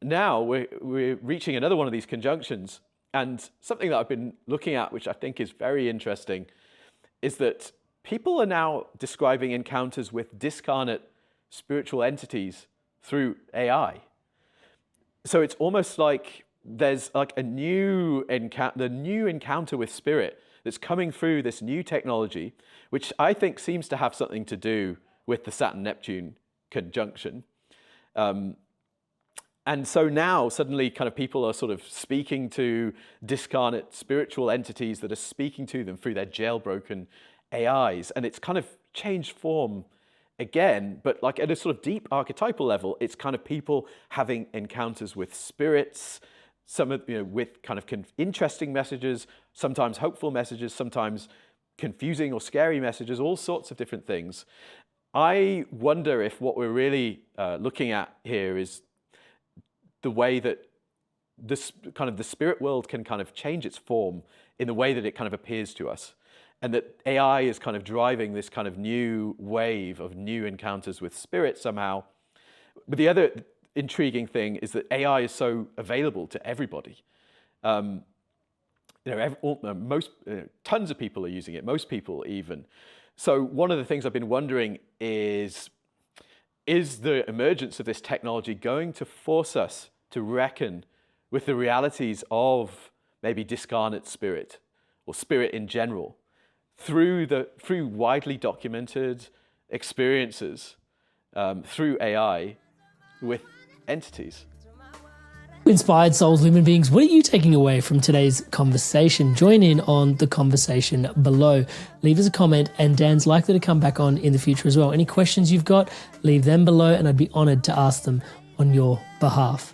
Now we're reaching another one of these conjunctions. And something that I've been looking at, which I think is very interesting, is that people are now describing encounters with discarnate spiritual entities through AI. So it's almost like there's like the new encounter with spirit that's coming through this new technology, which I think seems to have something to do with the Saturn-Neptune conjunction. And so now suddenly kind of people are sort of speaking to discarnate spiritual entities that are speaking to them through their jailbroken AIs. And it's kind of changed form again, but like at a sort of deep archetypal level, it's kind of people having encounters with spirits, with kind of interesting messages, sometimes hopeful messages, sometimes confusing or scary messages, all sorts of different things. I wonder if what we're really looking at here is the way that this kind of the spirit world can kind of change its form in the way that it kind of appears to us. And that AI is kind of driving this kind of new wave of new encounters with spirit somehow. But the other intriguing thing is that AI is so available to everybody. Tons of people are using it, most people even. So one of the things I've been wondering is the emergence of this technology going to force us to reckon with the realities of maybe discarnate spirit or spirit in general? through widely documented experiences through AI with entities. Inspired souls, human beings, what are you taking away from today's conversation? Join in on the conversation below. Leave us a comment, and Dan's likely to come back on in the future as well. Any questions you've got, leave them below, and I'd be honored to ask them on your behalf.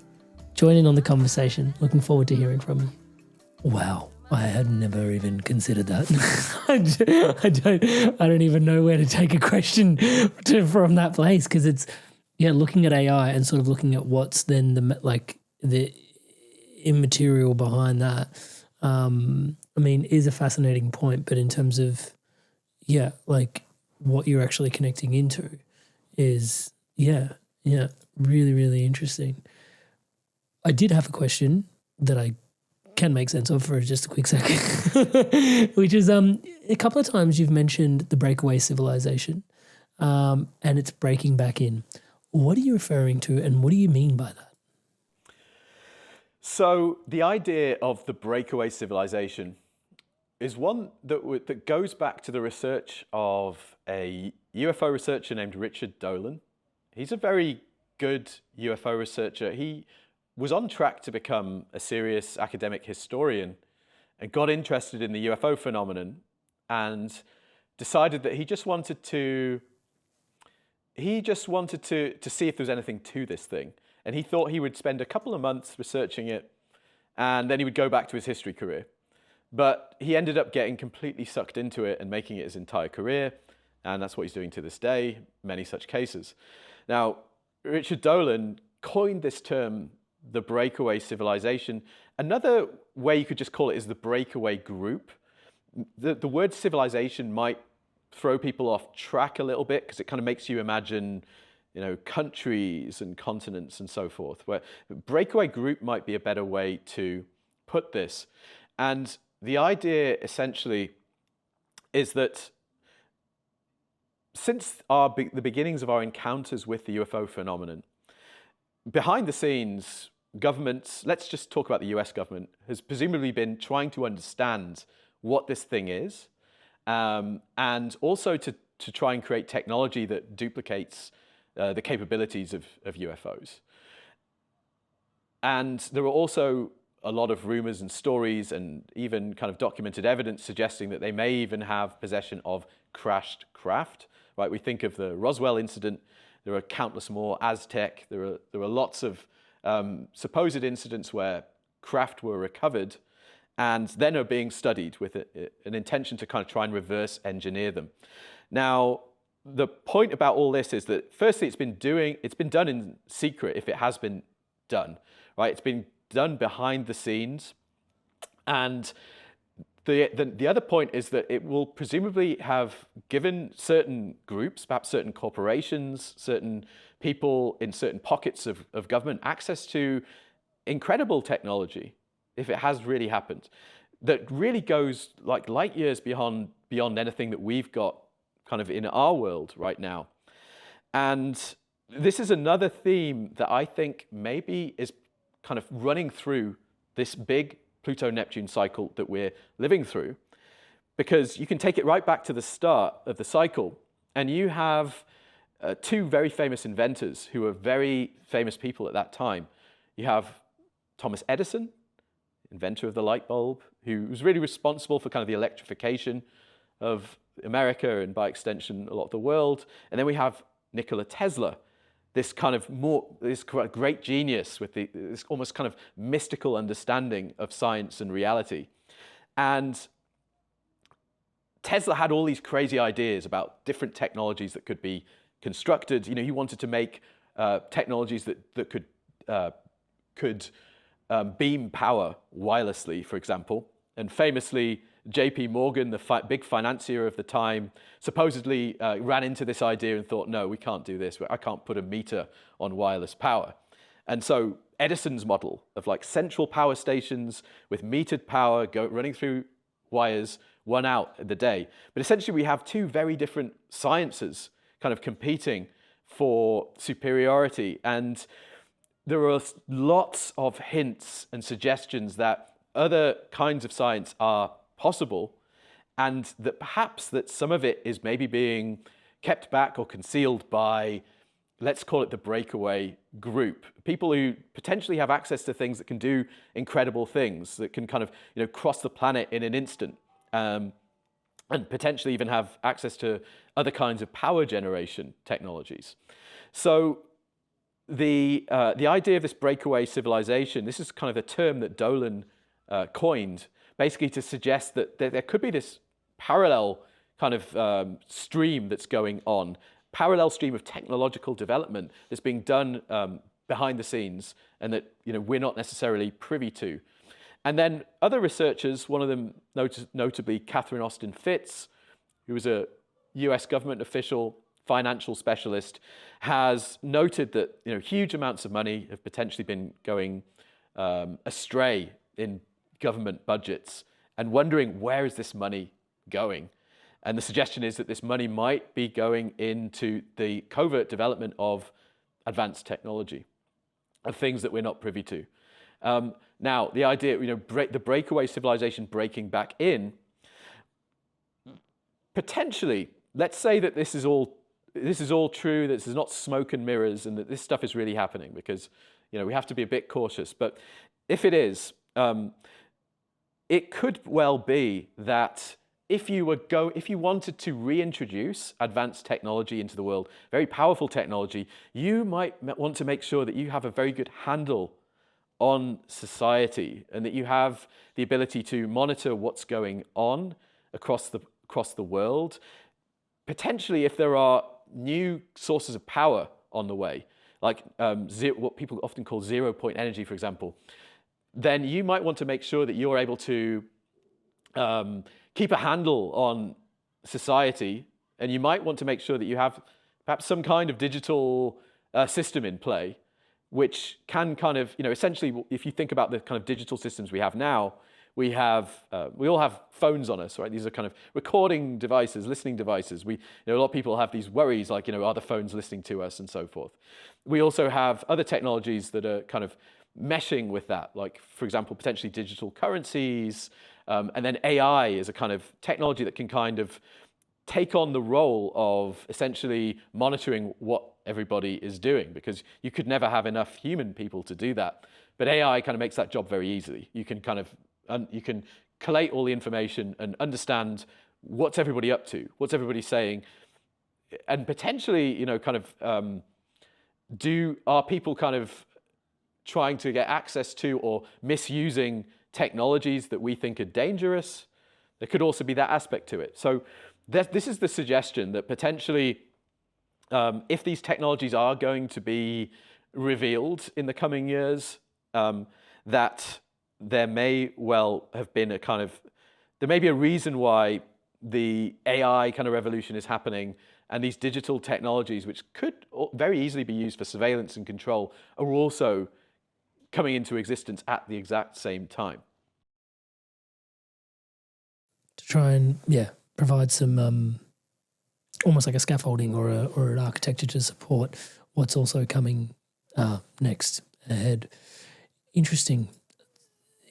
Join in on the conversation. Looking forward to hearing from you. Wow, I had never even considered that. I don't even know where to take a question from that place, because it's, looking at AI and sort of looking at what's then the immaterial behind that, is a fascinating point. But in terms of, what you're actually connecting into is, really, really interesting. I did have a question that I can make sense of for just a quick second, which is a couple of times you've mentioned the breakaway civilization, and it's breaking back in. What are you referring to, and what do you mean by that? So the idea of the breakaway civilization is one that goes back to the research of a UFO researcher named Richard Dolan. He's a very good UFO researcher. He was on track to become a serious academic historian and got interested in the UFO phenomenon and decided that he just wanted to see if there was anything to this thing. And he thought he would spend a couple of months researching it, and then he would go back to his history career. But he ended up getting completely sucked into it and making it his entire career, and that's what he's doing to this day, many such cases. Now, Richard Dolan coined this term, the breakaway civilization. Another way you could just call it is the breakaway group. The word civilization might throw people off track a little bit, because it kind of makes you imagine countries and continents and so forth, where breakaway group might be a better way to put this. And the idea essentially is that since the beginnings of our encounters with the UFO phenomenon, behind the scenes, governments, let's just talk about the US government, has presumably been trying to understand what this thing is, and also to try and create technology that duplicates the capabilities of UFOs. And there are also a lot of rumors and stories and even kind of documented evidence suggesting that they may even have possession of crashed craft. Right? We think of the Roswell incident. There are countless more. Aztec. There are lots of supposed incidents where craft were recovered and then are being studied with an intention to kind of try and reverse engineer them. Now, the point about all this is that firstly, it's been done in secret if it has been done, right? It's been done behind the scenes. And the other point is that it will presumably have given certain groups, perhaps certain corporations, certain people in certain pockets of government access to incredible technology, if it has really happened, that really goes like light years beyond anything that we've got kind of in our world right now. And this is another theme that I think maybe is kind of running through this big Pluto-Neptune cycle that we're living through, because you can take it right back to the start of the cycle, and you have two very famous inventors who were very famous people at that time. You have Thomas Edison, inventor of the light bulb, who was really responsible for kind of the electrification of America and by extension a lot of the world. And then we have Nikola Tesla, this great genius with this almost kind of mystical understanding of science and reality. And Tesla had all these crazy ideas about different technologies that could be constructed. He wanted to make technologies that could beam power wirelessly, for example. And famously, J.P. Morgan, the big financier of the time, supposedly ran into this idea and thought, no, we can't do this. I can't put a meter on wireless power. And so Edison's model of like central power stations with metered power running through wires won out in the day. But essentially we have two very different sciences kind of competing for superiority. And there are lots of hints and suggestions that other kinds of science are possible. and that perhaps that some of it is maybe being kept back or concealed by, let's call it the breakaway group, people who potentially have access to things that can do incredible things, that can kind of, you know, cross the planet in an instant, and potentially even have access to other kinds of power generation technologies. So the idea of this breakaway civilization, this is kind of a term that Dolan coined, basically to suggest that there could be this parallel kind of stream that's going on, parallel stream of technological development that's being done behind the scenes, and that, you know, we're not necessarily privy to. And then other researchers, one of them notably Catherine Austin Fitts, who was a US government official, financial specialist, has noted that, you know, huge amounts of money have potentially been going astray in government budgets, and wondering, where is this money going? And the suggestion is that this money might be going into the covert development of advanced technology, of things that we're not privy to. Now, the idea, you know, the breakaway civilization breaking back in, potentially, let's say that this is all true, that this is not smoke and mirrors, and that this stuff is really happening, because, you know, we have to be a bit cautious. But if it is, it could well be that if you wanted to reintroduce advanced technology into the world, very powerful technology, you might want to make sure that you have a very good handle on society, and that you have the ability to monitor what's going on across the world. Potentially, if there are new sources of power on the way, like what people often call zero-point energy, for example, then you might want to make sure that you're able to keep a handle on society, and you might want to make sure that you have perhaps some kind of digital system in play, which can kind of, you know, essentially, if you think about the kind of digital systems we have now, we all have phones on us, right? These are kind of recording devices, listening devices. You know, a lot of people have these worries, like, you know, are the phones listening to us, and so forth. We also have other technologies that are kind of meshing with that, like, for example, potentially digital currencies, and then AI is a kind of technology that can kind of take on the role of essentially monitoring what everybody is doing, because you could never have enough human people to do that. But AI kind of makes that job very easily. You can kind of you can collate all the information and understand what's everybody up to, what's everybody saying, and potentially, you know, kind of are people kind of trying to get access to or misusing technologies that we think are dangerous? There could also be that aspect to it. So this is the suggestion that potentially, if these technologies are going to be revealed in the coming years, that there may well have been there may be a reason why the AI kind of revolution is happening, and these digital technologies, which could very easily be used for surveillance and control, are also coming into existence at the exact same time. To try and, provide some almost like a scaffolding or an architecture to support what's also coming next ahead. Interesting.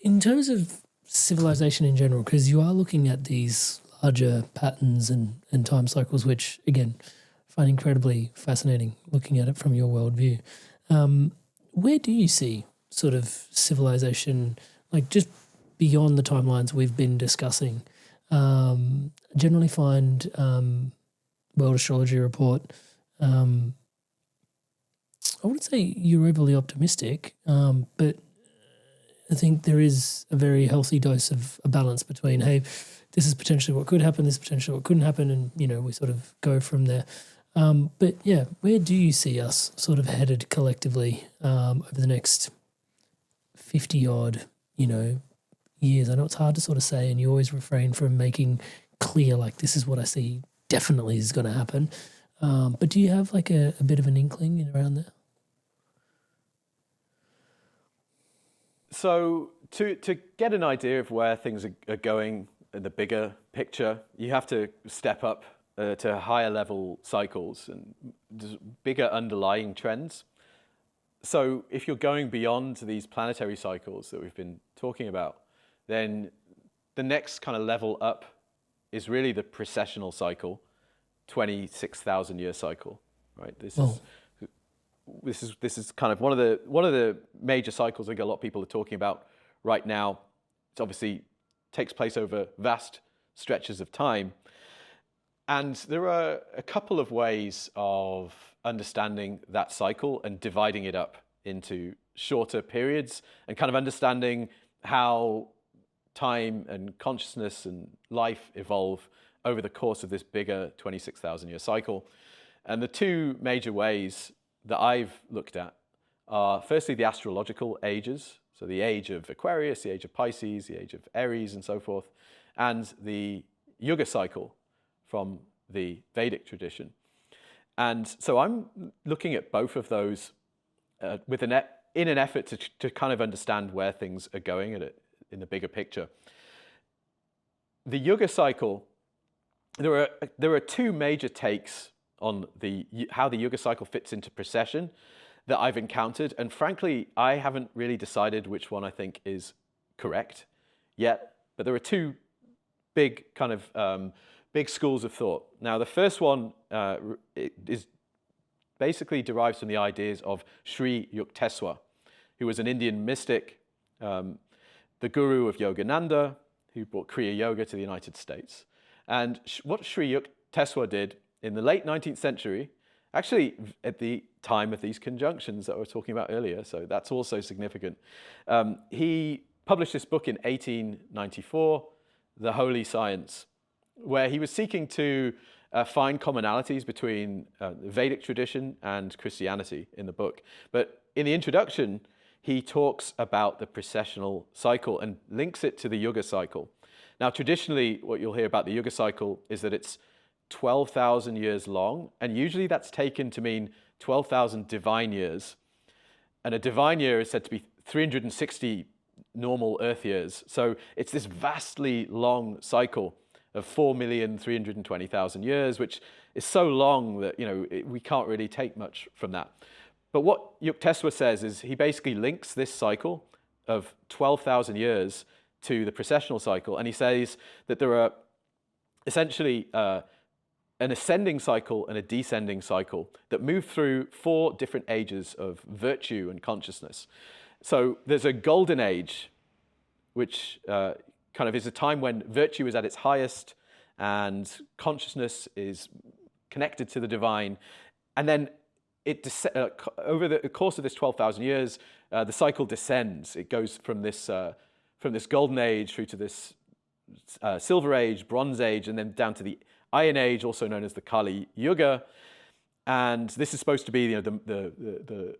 In terms of civilization in general, because you are looking at these larger patterns and time cycles, which, again, I find incredibly fascinating looking at it from your worldview. Where do you see sort of civilization, like just beyond the timelines we've been discussing? I generally find World Astrology Report, I wouldn't say you're overly optimistic, but I think there is a very healthy dose of a balance between, hey, this is potentially what could happen, this is potentially what couldn't happen, and, you know, we sort of go from there. But yeah, where do you see us sort of headed collectively over the next 50 odd, you know, years? I know it's hard to sort of say, and you always refrain from making clear, like, this is what I see definitely is going to happen. But do you have like a bit of an inkling around there? So to get an idea of where things are going in the bigger picture, you have to step up to higher level cycles and bigger underlying trends. So if you're going beyond these planetary cycles that we've been talking about, then the next kind of level up is really the precessional cycle, 26,000 year cycle, right? This is kind of one of the major cycles I think a lot of people are talking about right now. It obviously takes place over vast stretches of time. And there are a couple of ways of understanding that cycle and dividing it up into shorter periods and kind of understanding how time and consciousness and life evolve over the course of this bigger 26,000 year cycle. And the two major ways that I've looked at are firstly the astrological ages, so the age of Aquarius, the age of Pisces, the age of Aries and so forth, and the Yuga cycle from the Vedic tradition. And so I'm looking at both of those in an effort to kind of understand where things are going in the bigger picture. The Yuga cycle, there are two major takes on how the Yuga cycle fits into precession that I've encountered, and frankly, I haven't really decided which one I think is correct yet. But there are two big kind of big schools of thought. Now, the first one is basically derives from the ideas of Sri Yukteswar, who was an Indian mystic, the guru of Yogananda, who brought Kriya Yoga to the United States. And what Sri Yukteswar did in the late 19th century, actually at the time of these conjunctions that I was talking about earlier, so that's also significant, he published this book in 1894, The Holy Science, where he was seeking to find commonalities between the Vedic tradition and Christianity in the book. But in the introduction, he talks about the precessional cycle and links it to the Yuga cycle. Now, traditionally, what you'll hear about the Yuga cycle is that it's 12,000 years long, and usually that's taken to mean 12,000 divine years. And a divine year is said to be 360 normal Earth years. So it's this vastly long cycle of 4,320,000 years, which is so long that we can't really take much from that. But what Yukteswar says is he basically links this cycle of 12,000 years to the precessional cycle, and he says that there are essentially an ascending cycle and a descending cycle that move through 4 different ages of virtue and consciousness. So there's a golden age, which kind of is a time when virtue is at its highest and consciousness is connected to the divine. And then over the course of this 12,000 years, the cycle descends. It goes from this golden age through to this silver age, bronze age, and then down to the Iron Age, also known as the Kali Yuga. And this is supposed to be the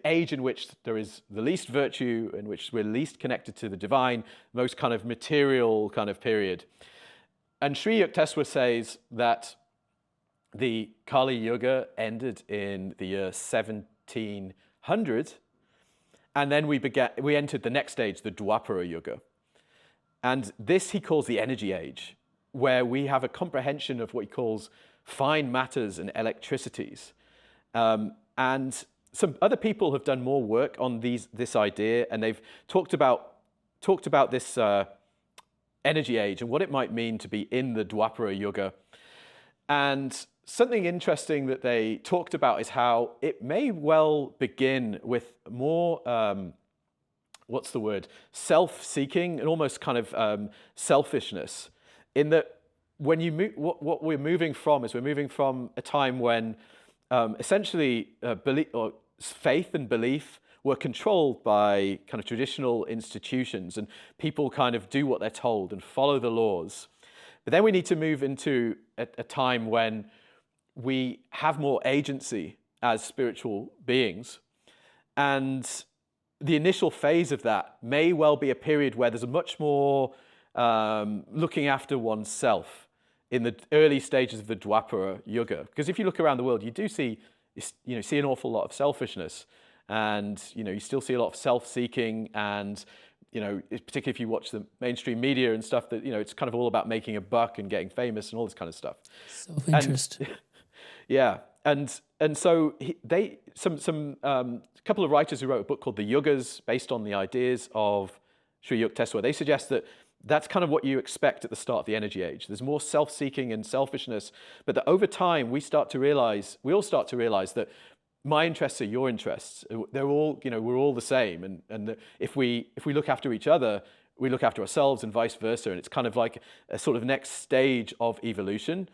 age in which there is the least virtue, in which we're least connected to the divine, most kind of material kind of period. And Sri Yukteswar says that the Kali Yuga ended in the year 1700, and then we entered the next stage, the Dwapara Yuga. And this he calls the energy age, where we have a comprehension of what he calls fine matters and electricities. And some other people have done more work on this idea, and they've talked about this energy age and what it might mean to be in the Dwapara Yuga. And something interesting that they talked about is how it may well begin with more, self-seeking and almost kind of selfishness, in that when you what we're moving from is we're moving from a time when essentially faith and belief were controlled by kind of traditional institutions, and people kind of do what they're told and follow the laws. But then we need to move into a time when we have more agency as spiritual beings. And the initial phase of that may well be a period where there's a much more looking after oneself in the early stages of the Dwapara Yuga. Because if you look around the world, you do see an awful lot of selfishness, and you still see a lot of self-seeking, and particularly if you watch the mainstream media and stuff, that it's kind of all about making a buck and getting famous and all this kind of stuff. Self-interest. Yeah, and so some couple of writers who wrote a book called The Yugas, based on the ideas of Sri Yukteswar, they suggest that that's kind of what you expect at the start of the energy age. There's more self-seeking and selfishness, but that over time we all start to realize that my interests are your interests. They're all, we're all the same. And that if we look after each other, we look after ourselves and vice versa. And it's kind of like a sort of next stage of evolution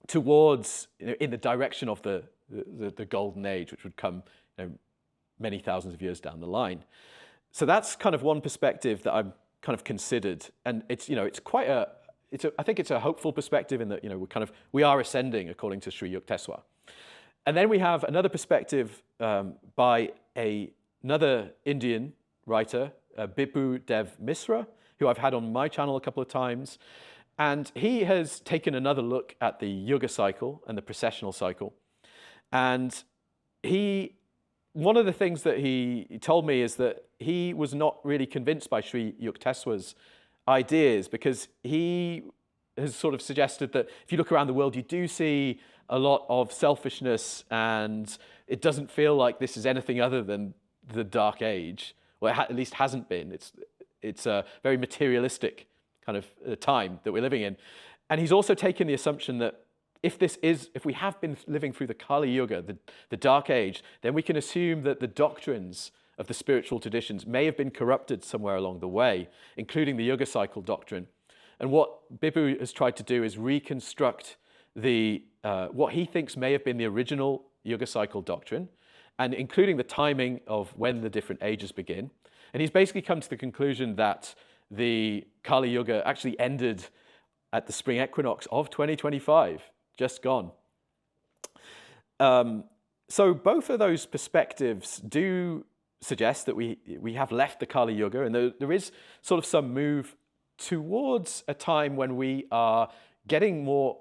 towards, in the direction of the golden age, which would come many thousands of years down the line. So that's kind of one perspective that I've kind of considered. And it's, I think it's a hopeful perspective in that, we are ascending according to Sri Yukteswar. And then we have another perspective by another Indian writer, Bipul Dev Misra, who I've had on my channel a couple of times. And he has taken another look at the Yuga cycle and the precessional cycle. And one of the things that he told me is that he was not really convinced by Sri Yukteswar's ideas, because he has sort of suggested that if you look around the world, you do see a lot of selfishness, and it doesn't feel like this is anything other than the dark age. Well, it at least hasn't been. It's a very materialistic kind of time that we're living in. And he's also taken the assumption that if we have been living through the Kali Yuga, the dark age, then we can assume that the doctrines of the spiritual traditions may have been corrupted somewhere along the way, including the Yuga cycle doctrine. And what Bipul has tried to do is reconstruct what he thinks may have been the original Yuga cycle doctrine, and including the timing of when the different ages begin. And he's basically come to the conclusion that the Kali Yuga actually ended at the spring equinox of 2025, just gone. So both of those perspectives do suggest that we have left the Kali Yuga, and there is sort of some move towards a time when we are getting more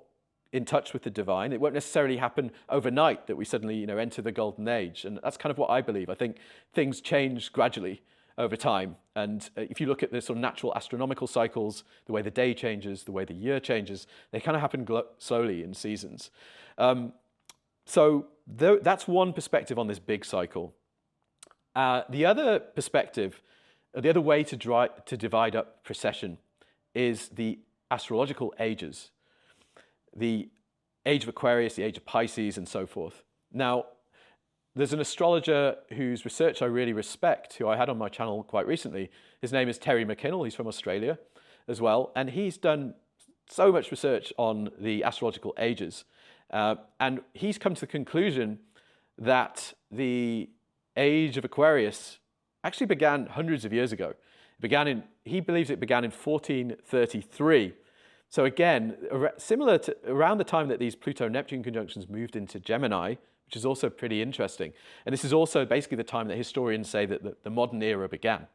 in touch with the divine. It won't necessarily happen overnight that we suddenly enter the golden age, and that's kind of what I believe. I think things change gradually over time, and if you look at the sort of natural astronomical cycles, the way the day changes, the way the year changes, they kind of happen slowly in seasons. So that's one perspective on this big cycle. The other perspective, the other way to divide up precession is the astrological ages. The age of Aquarius, the age of Pisces, and so forth. Now, there's an astrologer whose research I really respect, who I had on my channel quite recently. His name is Terry McKinnell. He's from Australia as well. And he's done so much research on the astrological ages. And he's come to the conclusion that the age of Aquarius actually began hundreds of years ago. He believes it began in 1433. So again, similar to around the time that these Pluto-Neptune conjunctions moved into Gemini, which is also pretty interesting. And this is also basically the time that historians say that the modern era began.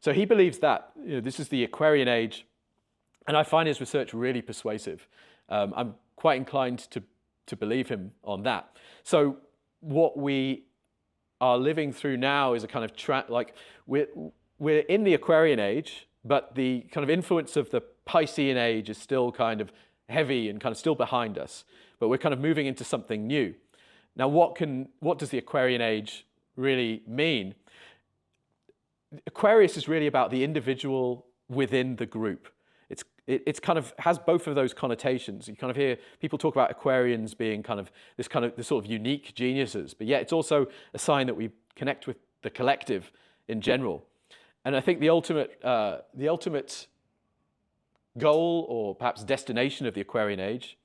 So he believes that this is the Aquarian age, and I find his research really persuasive. I'm quite inclined to believe him on that. So what we are living through now is a kind of we're in the Aquarian age, but the kind of influence of the Piscean age is still kind of heavy and kind of still behind us, but we're kind of moving into something new. Now, what does the Aquarian age really mean? Aquarius is really about the individual within the group. It's kind of has both of those connotations. You kind of hear people talk about Aquarians being this sort of unique geniuses, but yet it's also a sign that we connect with the collective in general. And I think the ultimate goal, or perhaps destination, of the Aquarian age,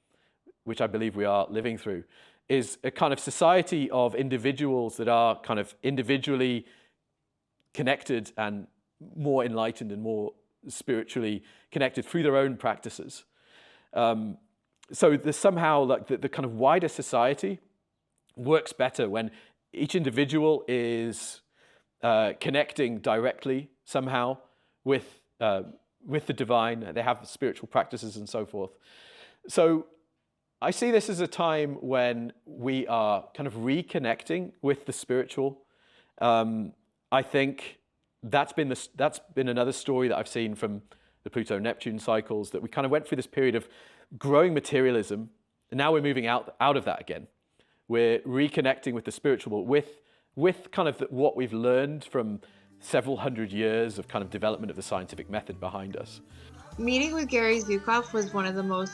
which I believe we are living through, is a kind of society of individuals that are kind of individually connected and more enlightened and more spiritually connected through their own practices. So there's somehow like the kind of wider society works better when each individual is connecting directly somehow with the divine. They have spiritual practices and so forth. So I see this as a time when we are kind of reconnecting with the spiritual. I think that's been another story that I've seen from the Pluto-Neptune cycles, that we kind of went through this period of growing materialism, and now we're moving out of that again. We're reconnecting with the spiritual, with kind of what we've learned from several hundred years of kind of development of the scientific method behind us. Meeting with Gary Zukav was one of the most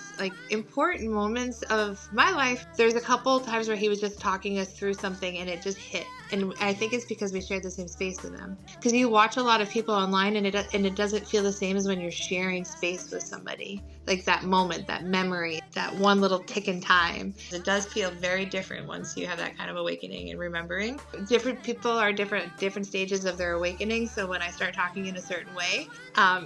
important moments of my life. There's a couple times where he was just talking us through something and it just hit. And I think it's because we shared the same space with him. Because you watch a lot of people online and it doesn't feel the same as when you're sharing space with somebody. Like that moment, that memory, that one little tick in time. It does feel very different once you have that kind of awakening and remembering. Different people are different stages of their awakening. So when I start talking in a certain way,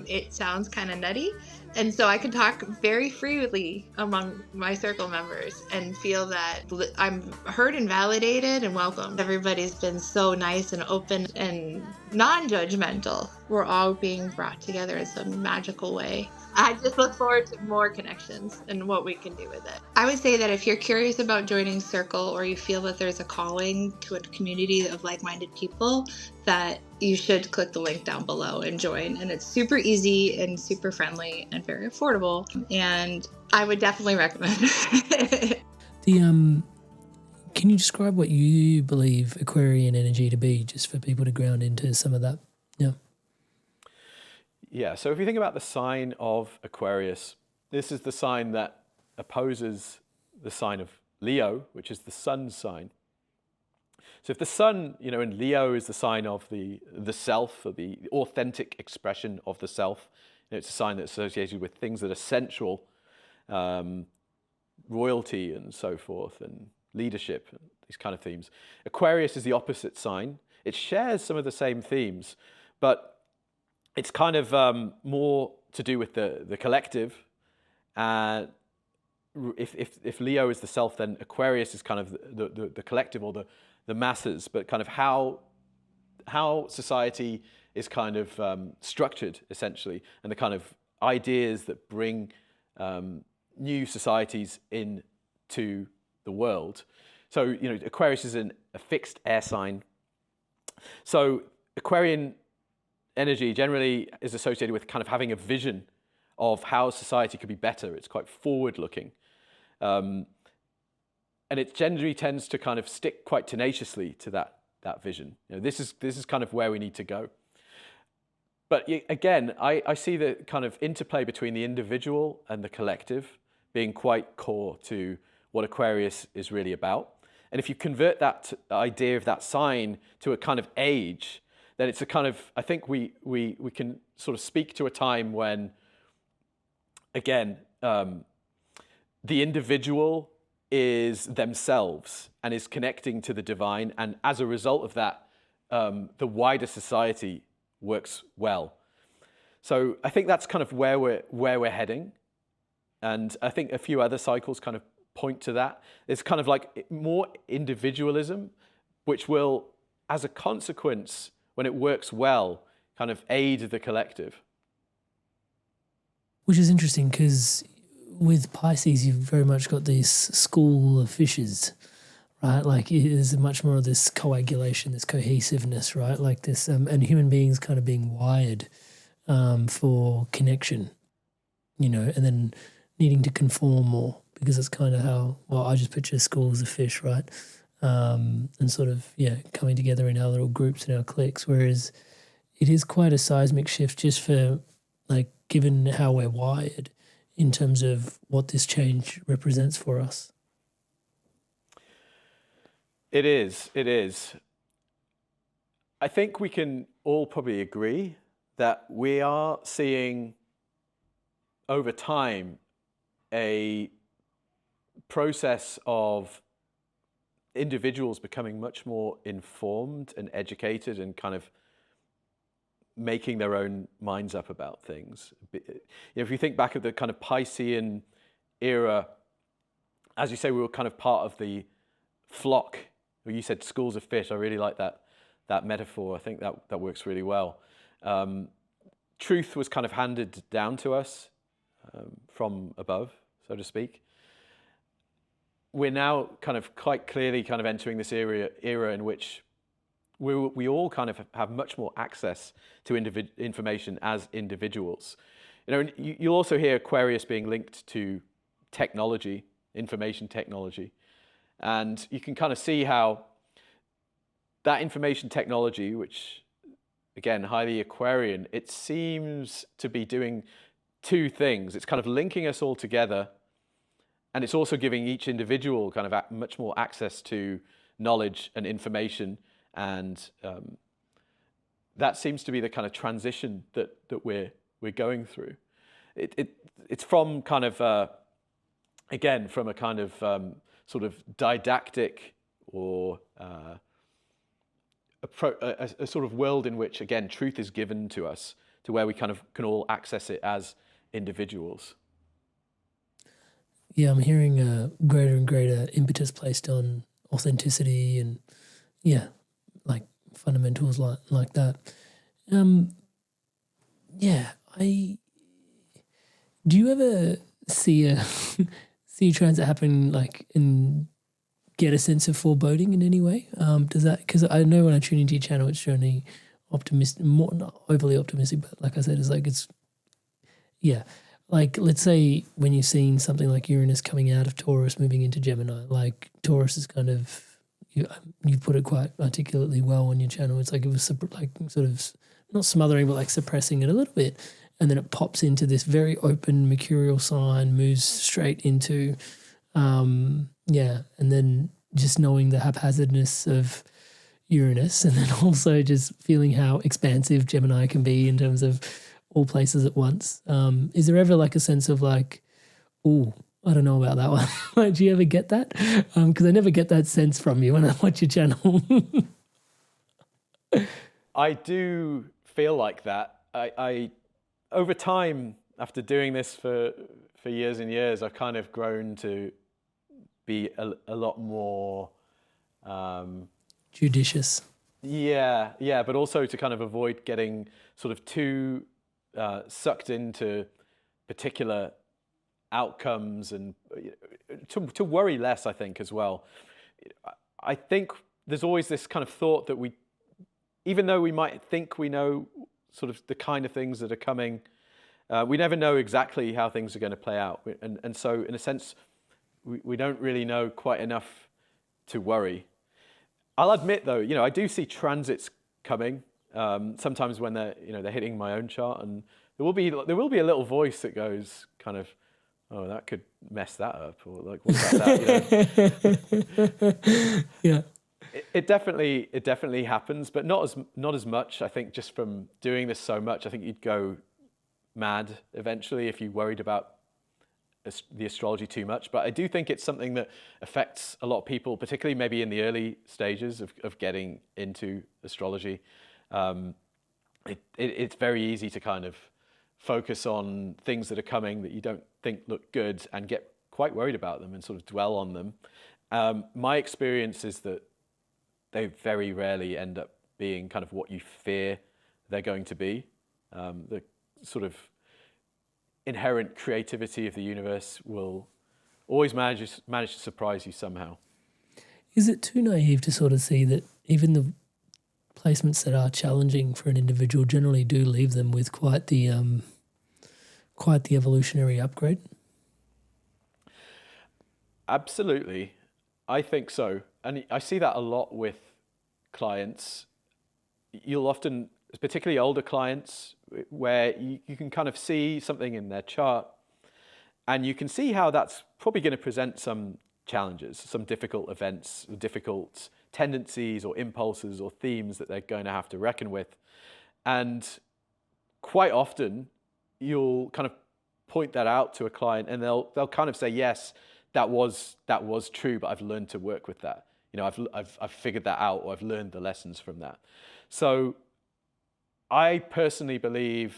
it sounds kind of nutty. And so I can talk very freely among my circle members and feel that I'm heard and validated and welcomed. Everybody's been so nice and open and non-judgmental. We're all being brought together in some magical way. I just look forward to more connections and what we can do with it. I would say that if you're curious about joining Circle or you feel that there's a calling to a community of like-minded people, that you should click the link down below and join. And it's super easy and super friendly and very affordable. And I would definitely recommend it. Can you describe what you believe Aquarian energy to be, just for people to ground into some of that? Yeah. Yeah, so if you think about the sign of Aquarius, this is the sign that opposes the sign of Leo, which is the sun sign. So if the sun, in Leo is the sign of the self, or the authentic expression of the self, it's a sign that's associated with things that are sensual, royalty and so forth, and leadership, and these kind of themes. Aquarius is the opposite sign. It shares some of the same themes, but it's kind of more to do with the collective. If Leo is the self, then Aquarius is kind of the collective, or the masses, but kind of how society is kind of structured, essentially, and the kind of ideas that bring new societies into the world. So, Aquarius is a fixed air sign. So Aquarian energy generally is associated with kind of having a vision of how society could be better. It's quite forward-looking. And it generally tends to kind of stick quite tenaciously to that vision. This is kind of where we need to go. But again, I see the kind of interplay between the individual and the collective being quite core to what Aquarius is really about. And if you convert that idea of that sign to a kind of age, then it's a kind of, I think we can sort of speak to a time when, again, the individual is themselves and is connecting to the divine, and as a result of that, the wider society works well. So I think that's kind of where we're heading, and I think a few other cycles kind of point to that. It's kind of like more individualism, which will, as a consequence, when it works well, kind of aid the collective. Which is interesting because with Pisces, you've very much got this school of fishes, right? Like there's much more of this coagulation, this cohesiveness, right? Like this, and human beings kind of being wired for connection, and then needing to conform more, because it's kind of how, I just picture schools of fish, right? And sort of, coming together in our little groups and our cliques, whereas it is quite a seismic shift just for, given how we're wired in terms of what this change represents for us. It is. I think we can all probably agree that we are seeing over time a process of individuals becoming much more informed and educated and kind of making their own minds up about things. If you think back at the kind of Piscean era, as you say, we were kind of part of the flock. You said schools of fish. I really like that metaphor. I think that works really well. Truth was kind of handed down to us from above, so to speak. We're now kind of quite clearly kind of entering this era in which we all kind of have much more access to information as individuals. You'll also hear Aquarius being linked to technology, information technology. And you can kind of see how that information technology, which again, highly Aquarian, it seems to be doing two things. It's kind of linking us all together, and it's also giving each individual kind of much more access to knowledge and information, and that seems to be the kind of transition that we're going through. It's from kind of again, from a kind of sort of didactic or a sort of world in which, again, truth is given to us, to where we kind of can all access it as individuals. Yeah, I'm hearing a greater and greater impetus placed on authenticity and, yeah, like fundamentals like that. Yeah, do you ever see a transit happen, like, and get a sense of foreboding in any way? Does that, because I know when I tune into your channel, it's generally optimistic, more not overly optimistic, but like I said, it's like yeah. Like, let's say when you've seen something like Uranus coming out of Taurus, moving into Gemini, like Taurus is kind of, you've put it quite articulately well on your channel. It's like it was like sort of not smothering, but like suppressing it a little bit. And then it pops into this very open mercurial sign, moves straight into, and then just knowing the haphazardness of Uranus, and then also just feeling how expansive Gemini can be in terms of all places at once. Is there ever like a sense of like, oh, I don't know about that one? Like, do you ever get that? Because I never get that sense from you when I watch your channel. I do feel like that. I over time, after doing this for years and years, I've kind of grown to be a lot more judicious. Yeah, but also to kind of avoid getting sort of too sucked into particular outcomes, and to worry less, I think, as well. I think there's always this kind of thought that even though we might think we know sort of the kind of things that are coming, we never know exactly how things are going to play out. And so, in a sense, we don't really know quite enough to worry. I'll admit, though, I do see transits coming. Sometimes when they're hitting my own chart, and there will be a little voice that goes kind of, oh, that could mess that up, or like, what about that? Yeah. It definitely happens, but not as much. I think just from doing this so much, I think you'd go mad eventually if you worried about the astrology too much. But I do think it's something that affects a lot of people, particularly maybe in the early stages of getting into astrology. It's very easy to kind of focus on things that are coming that you don't think look good and get quite worried about them and sort of dwell on them. My experience is that they very rarely end up being kind of what you fear they're going to be. The sort of inherent creativity of the universe will always manage to surprise you somehow. Is it too naive to sort of see that even the placements that are challenging for an individual generally do leave them with quite the evolutionary upgrade? Absolutely. I think so. And I see that a lot with clients. You'll often, particularly older clients, where you can kind of see something in their chart, and you can see how that's probably going to present some challenges, some difficult events, difficult tendencies or impulses or themes that they're going to have to reckon with. And quite often you'll kind of point that out to a client, and they'll kind of say, yes, that was true, but I've learned to work with that. I've figured that out, or I've learned the lessons from that. So I personally believe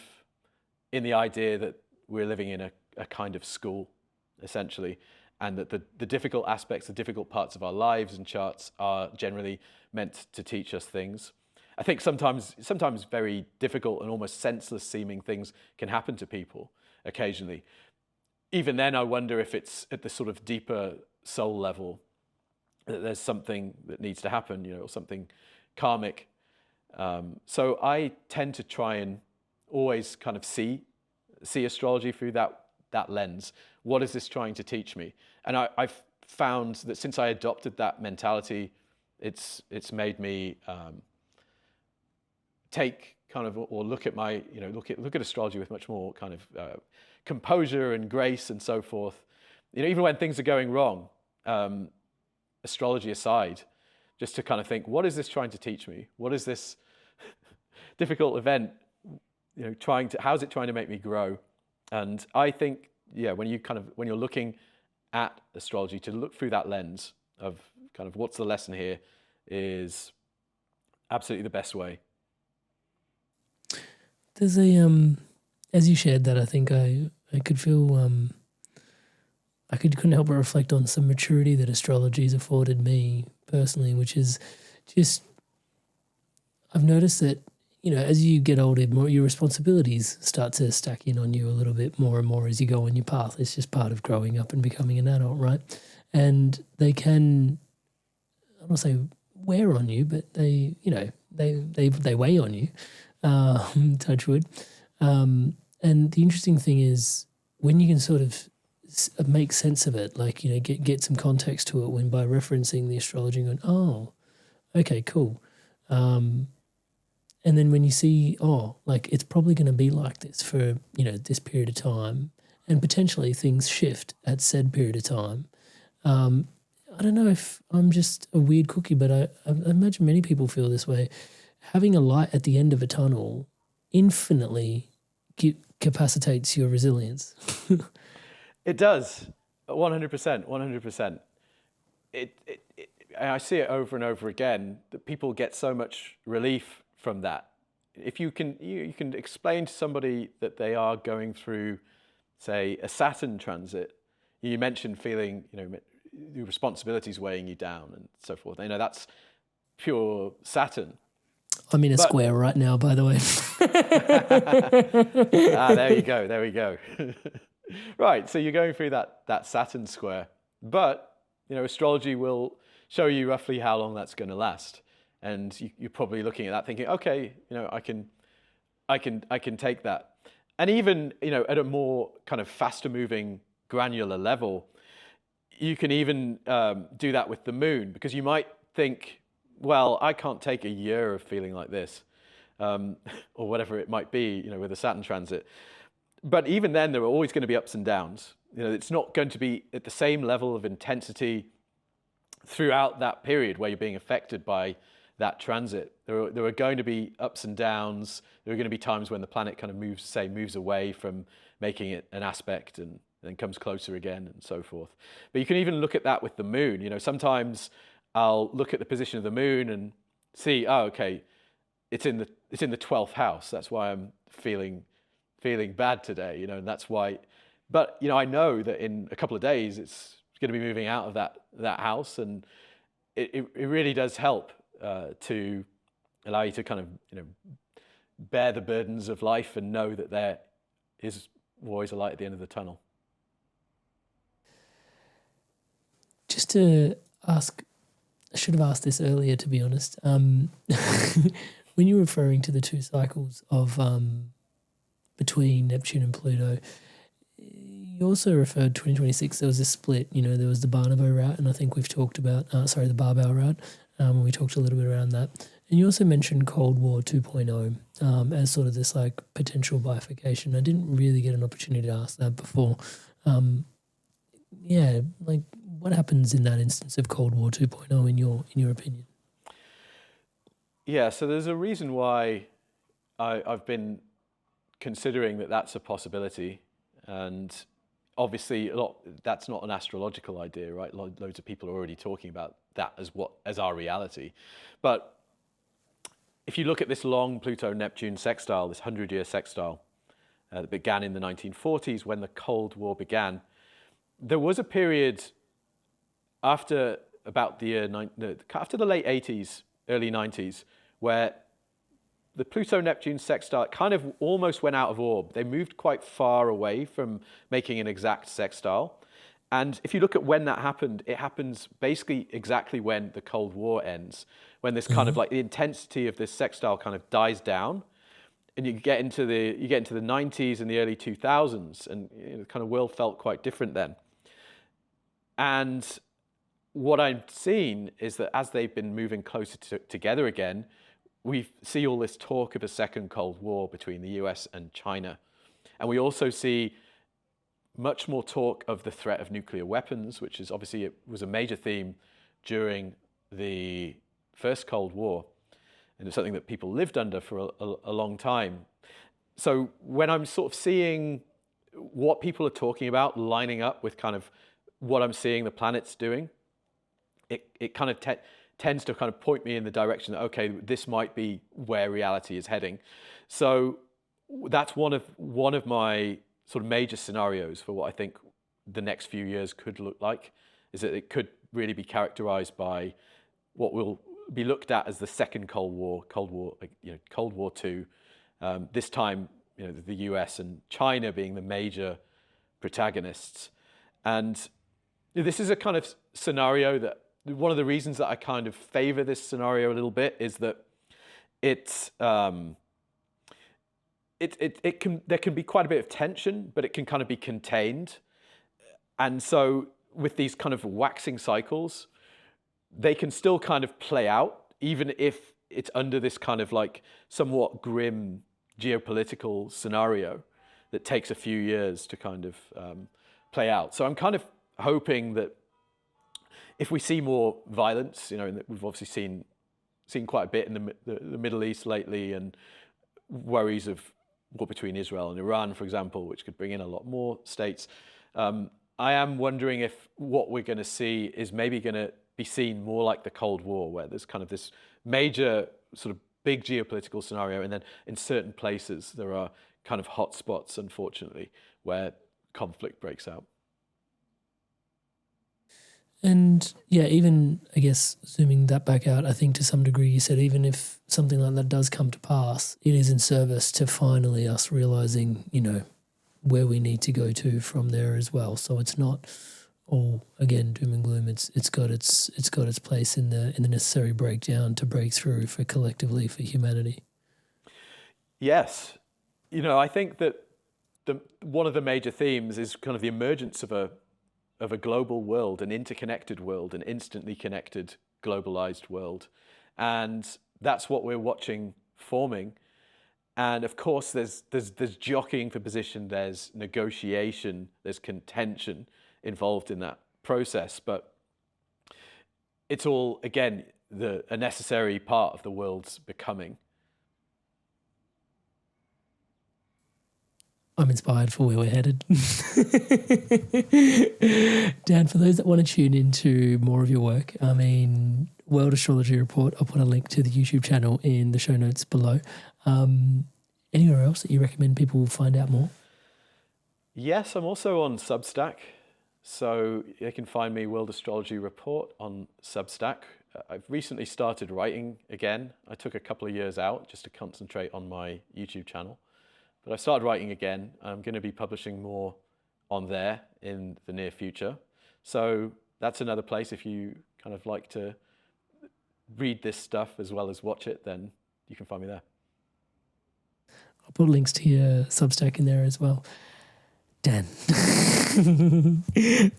in the idea that we're living in a kind of school, essentially, and that the difficult aspects, the difficult parts of our lives and charts are generally meant to teach us things. I think sometimes very difficult and almost senseless seeming things can happen to people occasionally. Even then, I wonder if it's at the sort of deeper soul level that there's something that needs to happen, or something karmic. So I tend to try and always kind of see astrology through that lens. What is this trying to teach me? And I've found that since I adopted that mentality, it's made me take kind of, or look at my, look at astrology with much more kind of composure and grace and so forth. Even when things are going wrong, astrology aside, just to kind of think, what is this trying to teach me? What is this difficult event, how's it trying to make me grow? And I think, when you're looking at astrology, to look through that lens of kind of what's the lesson here is absolutely the best way. There's as you shared that, I think I could feel, I couldn't help but reflect on some maturity that astrology has afforded me personally, which is just, I've noticed that, as you get older, more your responsibilities start to stack in on you a little bit more and more as you go on your path. It's just part of growing up and becoming an adult, right? And they can, I don't want to say wear on you, but they weigh on you, touch wood. And the interesting thing is when you can sort of make sense of it, like, get some context to it when by referencing the astrology and going, oh, okay, cool. And then when you see, it's probably going to be like this for, this period of time, and potentially things shift at said period of time. I don't know if I'm just a weird cookie, but I imagine many people feel this way. Having a light at the end of a tunnel infinitely capacitates your resilience. It does, 100%, 100%. I see it over and over again that people get so much relief from that. If you can explain to somebody that they are going through, say, a Saturn transit. You mentioned feeling, the responsibilities weighing you down and so forth. That's pure Saturn. I'm in a square right now, by the way. There we go. Right, so you're going through that Saturn square, but astrology will show you roughly how long that's going to last, and you're probably looking at that thinking, okay, I can take that, and even at a more kind of faster moving granular level, you can even do that with the moon, because you might think, well, I can't take a year of feeling like this, or whatever it might be, with a Saturn transit. But even then, there are always going to be ups and downs. It's not going to be at the same level of intensity throughout that period where you're being affected by that transit. There are going to be ups and downs. There are going to be times when the planet kind of moves away from making it an aspect and then comes closer again and so forth. But you can even look at that with the moon. Sometimes I'll look at the position of the moon and see, okay, it's in the 12th house. That's why I'm feeling bad today, and that's why. But I know that in a couple of days it's going to be moving out of that house, and it really does help to allow you to kind of bear the burdens of life and know that there is always a light at the end of the tunnel. Just to ask, I should have asked this earlier, to be honest. When you're referring to the two cycles of between Neptune and Pluto, you also referred 2026, there was a split, there was the Barnabo route, and I think we've talked about, the Barbell route, and we talked a little bit around that. And you also mentioned Cold War 2.0 as sort of this like potential bifurcation. I didn't really get an opportunity to ask that before. What happens in that instance of Cold War 2.0 in your opinion? Yeah, so there's a reason why I've been considering that that's a possibility, and obviously that's not an astrological idea, right? Loads of people are already talking about that as our reality. But if you look at this long Pluto-Neptune sextile, this 100-year sextile that began in the 1940s when the Cold War began, there was a period after about after the late 80s, early 90s, where the Pluto-Neptune sextile kind of almost went out of orb. They moved quite far away from making an exact sextile. And if you look at when that happened, it happens basically exactly when the Cold War ends, when this kind of like the intensity of this sextile kind of dies down, and you get into the 90s and the early 2000s, and the kind of world felt quite different then. And what I've seen is that as they've been moving closer together again, we see all this talk of a second Cold War between the US and China. And we also see much more talk of the threat of nuclear weapons, which is obviously, it was a major theme during the first Cold War. And it's something that people lived under for a long time. So when I'm sort of seeing what people are talking about lining up with kind of what I'm seeing the planets doing, it kind of tends to kind of point me in the direction that, okay, this might be where reality is heading. So that's one of my sort of major scenarios for what I think the next few years could look like, is that it could really be characterized by what will be looked at as the second Cold War, Cold War II. This time, the US and China being the major protagonists. And this is a kind of scenario that, one of the reasons that I kind of favor this scenario a little bit is that there can be quite a bit of tension, but it can kind of be contained. And so with these kind of waxing cycles, they can still kind of play out, even if it's under this kind of like somewhat grim geopolitical scenario that takes a few years to kind of play out. So I'm kind of hoping that if we see more violence, and we've obviously seen quite a bit in the Middle East lately, and worries of war between Israel and Iran, for example, which could bring in a lot more states. I am wondering if what we're going to see is maybe going to be seen more like the Cold War, where there's kind of this major sort of big geopolitical scenario, and then in certain places there are kind of hot spots, unfortunately, where conflict breaks out. And yeah, even, I guess, zooming that back out, I think to some degree you said even if something like that does come to pass, it is in service to finally us realizing, where we need to go to from there as well. So it's not all, again, doom and gloom. It's got its place in the necessary breakdown to break through for collectively for humanity. Yes. I think that one of the major themes is kind of the emergence of a global world, an interconnected world, an instantly connected, globalized world. And that's what we're watching forming. And of course, there's jockeying for position, there's negotiation, there's contention involved in that process. But it's all, again, a necessary part of the world's becoming. I'm inspired for where we're headed. Dan, for those that want to tune into more of your work, World Astrology Report, I'll put a link to the YouTube channel in the show notes below. Anywhere else that you recommend people find out more? Yes, I'm also on Substack. So you can find me, World Astrology Report, on Substack. I've recently started writing again. I took a couple of years out just to concentrate on my YouTube channel. But I've started writing again. I'm going to be publishing more on there in the near future. So that's another place. If you kind of like to read this stuff as well as watch it, then you can find me there. I'll put links to your Substack in there as well. Dan,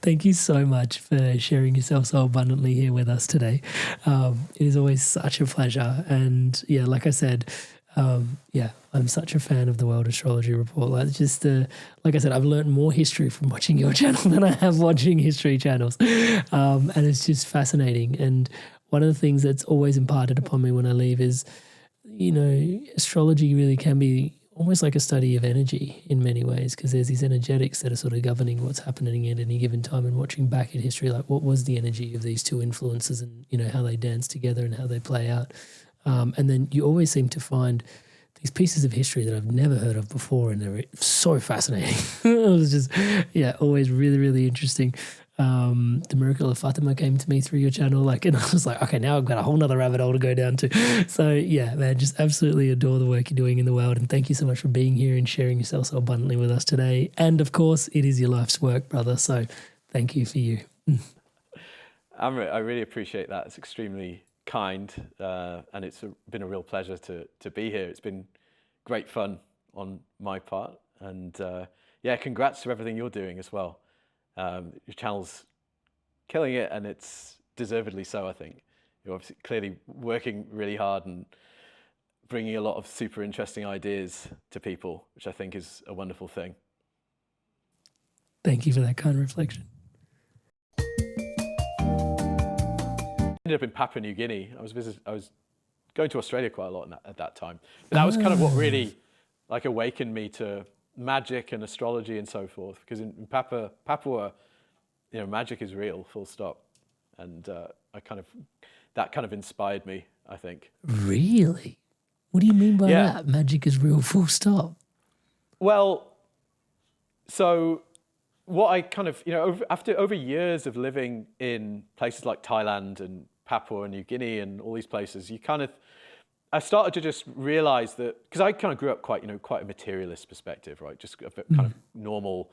thank you so much for sharing yourself so abundantly here with us today. It is always such a pleasure. And yeah, like I said, I'm such a fan of the World Astrology Report. Like I said, I've learned more history from watching your channel than I have watching history channels. And it's just fascinating. And one of the things that's always imparted upon me when I leave is, astrology really can be almost like a study of energy in many ways, because there's these energetics that are sort of governing what's happening at any given time, and watching back at history, like what was the energy of these two influences and, how they dance together and how they play out. And then you always seem to find these pieces of history that I've never heard of before, and they're so fascinating. It was just, always really, really interesting. The Miracle of Fatima came to me through your channel, and I was like, okay, now I've got a whole nother rabbit hole to go down to. So yeah, man, just absolutely adore the work you're doing in the world, and thank you so much for being here and sharing yourself so abundantly with us today. And of course, it is your life's work, brother. So thank you for you. Amrit, I really appreciate that. It's extremely kind, and it's been a real pleasure to be here. It's been great fun on my part, and congrats to everything you're doing as well. Your channel's killing it, and it's deservedly so. I think you're obviously clearly working really hard, and bringing a lot of super interesting ideas to people, which I think is a wonderful thing. Thank you for that kind of reflection. I ended up in Papua New Guinea. I was going to Australia quite a lot at that time. But that was kind of what really like awakened me to magic and astrology and so forth. Because in Papua, you know, magic is real, full stop. And that kind of inspired me, I think. Really? What do you mean by that? Magic is real, full stop. Well, so what I kind of, you know, after over years of living in places like Thailand and Papua New Guinea and all these places, I started to just realize that, because I kind of grew up quite a materialist perspective, right? Just a bit kind of normal,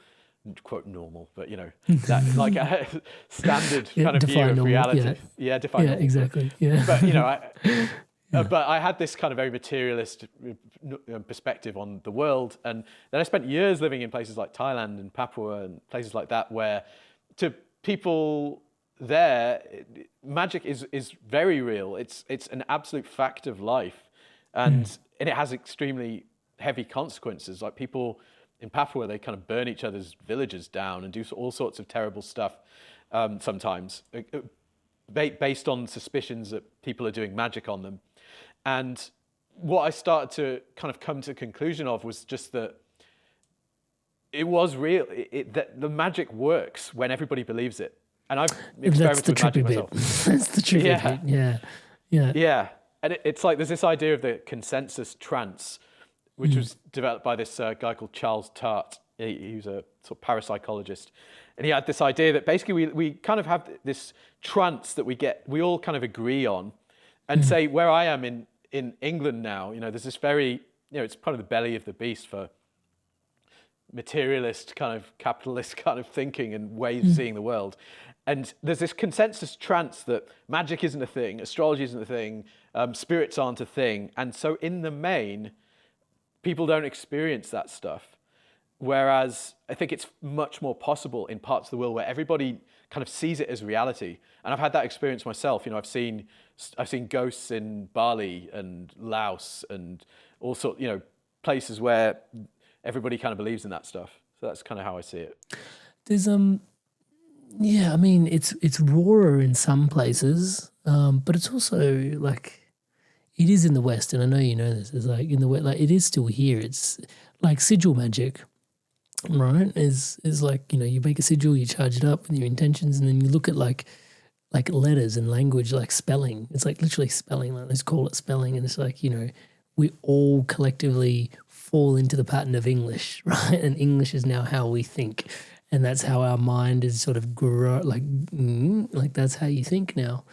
quote normal, but you know, that like a standard kind of view of normal, reality. Define normal. Exactly. Yeah. But you know, but I had this kind of very materialist perspective on the world, and then I spent years living in places like Thailand and Papua and places like that, where to people there, magic is very real. It's an absolute fact of life, and it has extremely heavy consequences. Like people in Papua, they kind of burn each other's villages down and do all sorts of terrible stuff sometimes, based on suspicions that people are doing magic on them. And what I started to kind of come to the conclusion of was just that it was real, that the magic works when everybody believes it. And I've experimented with magic myself. That's the tricky bit. Yeah. And it's like there's this idea of the consensus trance, which was developed by this guy called Charles Tart. He was a sort of parapsychologist. And he had this idea that basically we kind of have this trance that we all kind of agree on. And say where I am in England now, you know, there's this very, you know, it's kind of the belly of the beast for materialist kind of capitalist kind of thinking and ways of seeing the world. And there's this consensus trance that magic isn't a thing, astrology isn't a thing, spirits aren't a thing. And so in the main, people don't experience that stuff. Whereas I think it's much more possible in parts of the world where everybody kind of sees it as reality. And I've had that experience myself. You know, I've seen ghosts in Bali and Laos and all sorts, you know, places where everybody kind of believes in that stuff. So that's kind of how I see it. There's I mean, it's rawer in some places, but it's also like it is in the West, and I know you know this. It's like in the West, like it is still here. It's like sigil magic, right? Is like, you know, you make a sigil, you charge it up with your intentions, and then you look at like letters and language, like spelling. It's like literally spelling. Like let's call it spelling, and it's like, you know, we all collectively fall into the pattern of English, right? And English is now how we think. And that's how our mind is sort of like that's how you think now.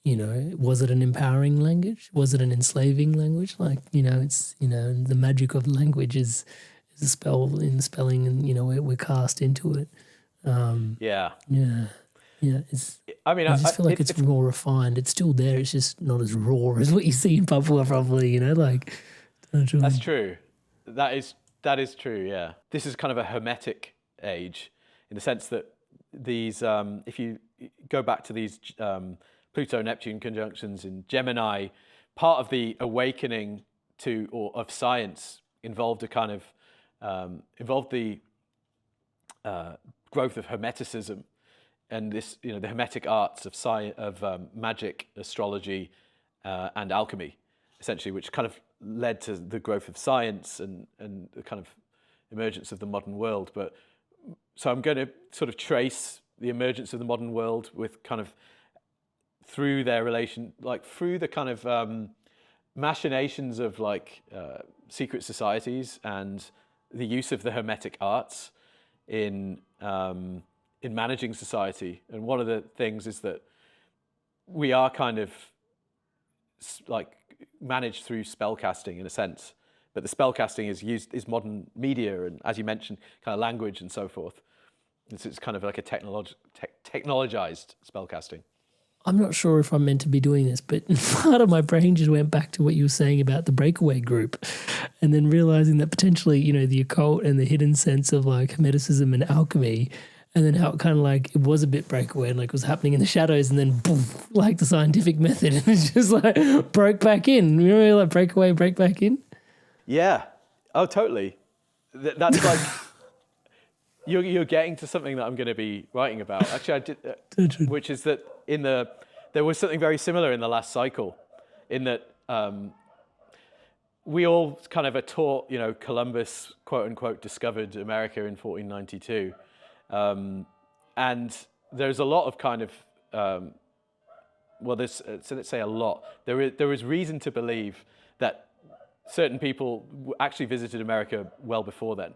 You know, was it an empowering language? Was it an enslaving language? Like, you know, it's, you know, the magic of language is a spell in spelling, and, you know, we're cast into it. Yeah. I mean, I just feel like it's more refined. It's still there. It's just not as raw as what you see in Papua, probably. You know, like that's true. That is true. Yeah, this is kind of a hermetic age, in the sense that these, if you go back to these Pluto-Neptune conjunctions in Gemini, part of the awakening of science involved a kind of involved the growth of Hermeticism, and this, you know, the Hermetic arts of science, of magic, astrology, and alchemy, essentially, which kind of led to the growth of science and the kind of emergence of the modern world. But so I'm going to sort of trace the emergence of the modern world with kind of through their relation, like through the kind of machinations of like secret societies and the use of the Hermetic arts in managing society. And one of the things is that we are kind of like managed through spellcasting in a sense, but the spellcasting is modern media and, as you mentioned, kind of language and so forth. It's kind of like a technologized spellcasting. I'm not sure if I'm meant to be doing this, but part of my brain just went back to what you were saying about the Breakaway group, and then realizing that potentially, you know, the occult and the hidden sense of like Hermeticism and alchemy and then how it kind of like it was a bit breakaway and like it was happening in the shadows, and then boom, like the scientific method, and it's just like broke back in. You know, like breakaway, break back in. Yeah. Oh, totally. That's like you're getting to something that I'm going to be writing about. Actually, I did, which is that there was something very similar in the last cycle, in that we all kind of are taught, you know, Columbus, quote unquote, discovered America in 1492. And there's a lot of kind of, so let's say a lot. There is reason to believe that certain people actually visited America well before then.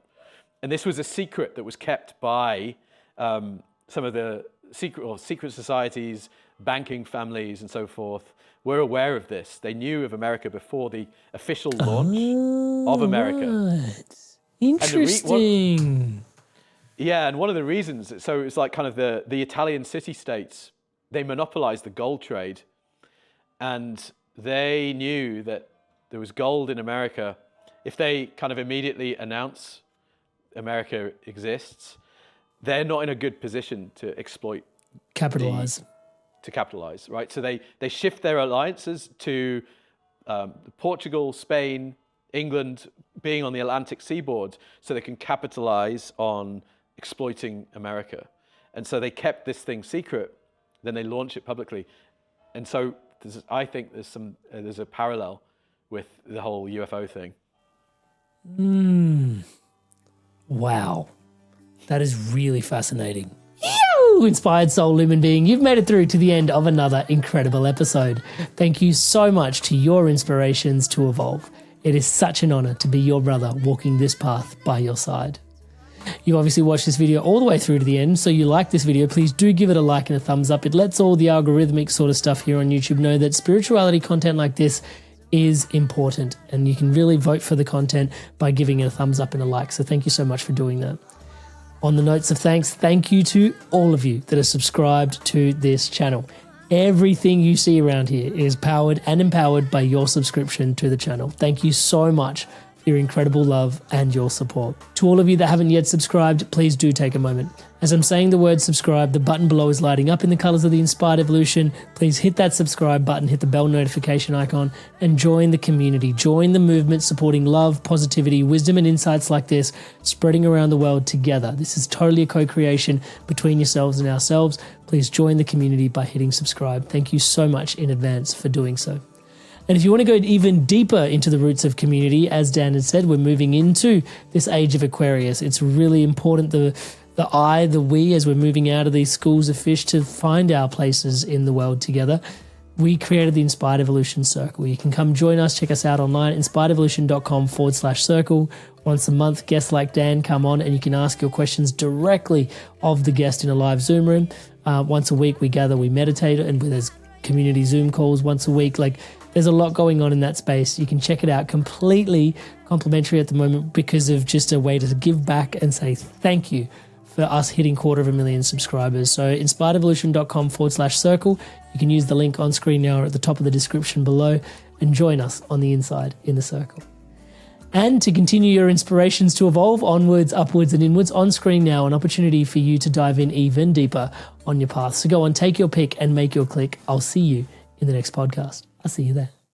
And this was a secret that was kept by some of the secret societies, banking families, and so forth. Were aware of this. They knew of America before the official launch of America. Right. Interesting. And one of the reasons, so it's like kind of the Italian city-states, they monopolized the gold trade, and they knew that there was gold in America. If they kind of immediately announce America exists, they're not in a good position to exploit. Capitalize, right? So they shift their alliances to Portugal, Spain, England, being on the Atlantic seaboard, so they can capitalize on exploiting America. And so they kept this thing secret, then they launch it publicly. And so I think there's a parallel with the whole UFO thing. Wow. That is really fascinating. You, inspired soul human being, you've made it through to the end of another incredible episode. Thank you so much to your inspirations to evolve. It is such an honor to be your brother walking this path by your side. You obviously watched this video all the way through to the end, so you like this video, please do give it a like and a thumbs up. It lets all the algorithmic sort of stuff here on YouTube know that spirituality content like this is important, and you can really vote for the content by giving it a thumbs up and a like. So thank you so much for doing that. On the notes of thanks, thank you to all of you that are subscribed to this channel. Everything you see around here is powered and empowered by your subscription to the channel. Thank you so much for your incredible love and your support. To all of you that haven't yet subscribed, please do take a moment. As I'm saying the word subscribe, the button below is lighting up in the colors of the Inspired Evolution. Please hit that subscribe button, hit the bell notification icon, and join the community. Join the movement supporting love, positivity, wisdom, and insights like this, spreading around the world together. This is totally a co-creation between yourselves and ourselves. Please join the community by hitting subscribe. Thank you so much in advance for doing so. And if you want to go even deeper into the roots of community, as Dan had said, we're moving into this age of Aquarius. It's really important, the we, as we're moving out of these schools of fish, to find our places in the world together. We created the Inspired Evolution Circle. You can come join us, check us out online, inspiredevolution.com/circle. Once a month, guests like Dan come on and you can ask your questions directly of the guest in a live Zoom room. Once a week we gather, we meditate, and there's community Zoom calls once a week. Like, there's a lot going on in that space. You can check it out, completely complimentary at the moment, because of just a way to give back and say thank you for us hitting 250,000 subscribers. So inspiredevolution.com/circle. You can use the link on screen now or at the top of the description below and join us on the inside in the circle. And to continue your inspirations to evolve onwards, upwards, and inwards, on screen now, an opportunity for you to dive in even deeper on your path. So go on, take your pick and make your click. I'll see you in the next podcast. I'll see you there.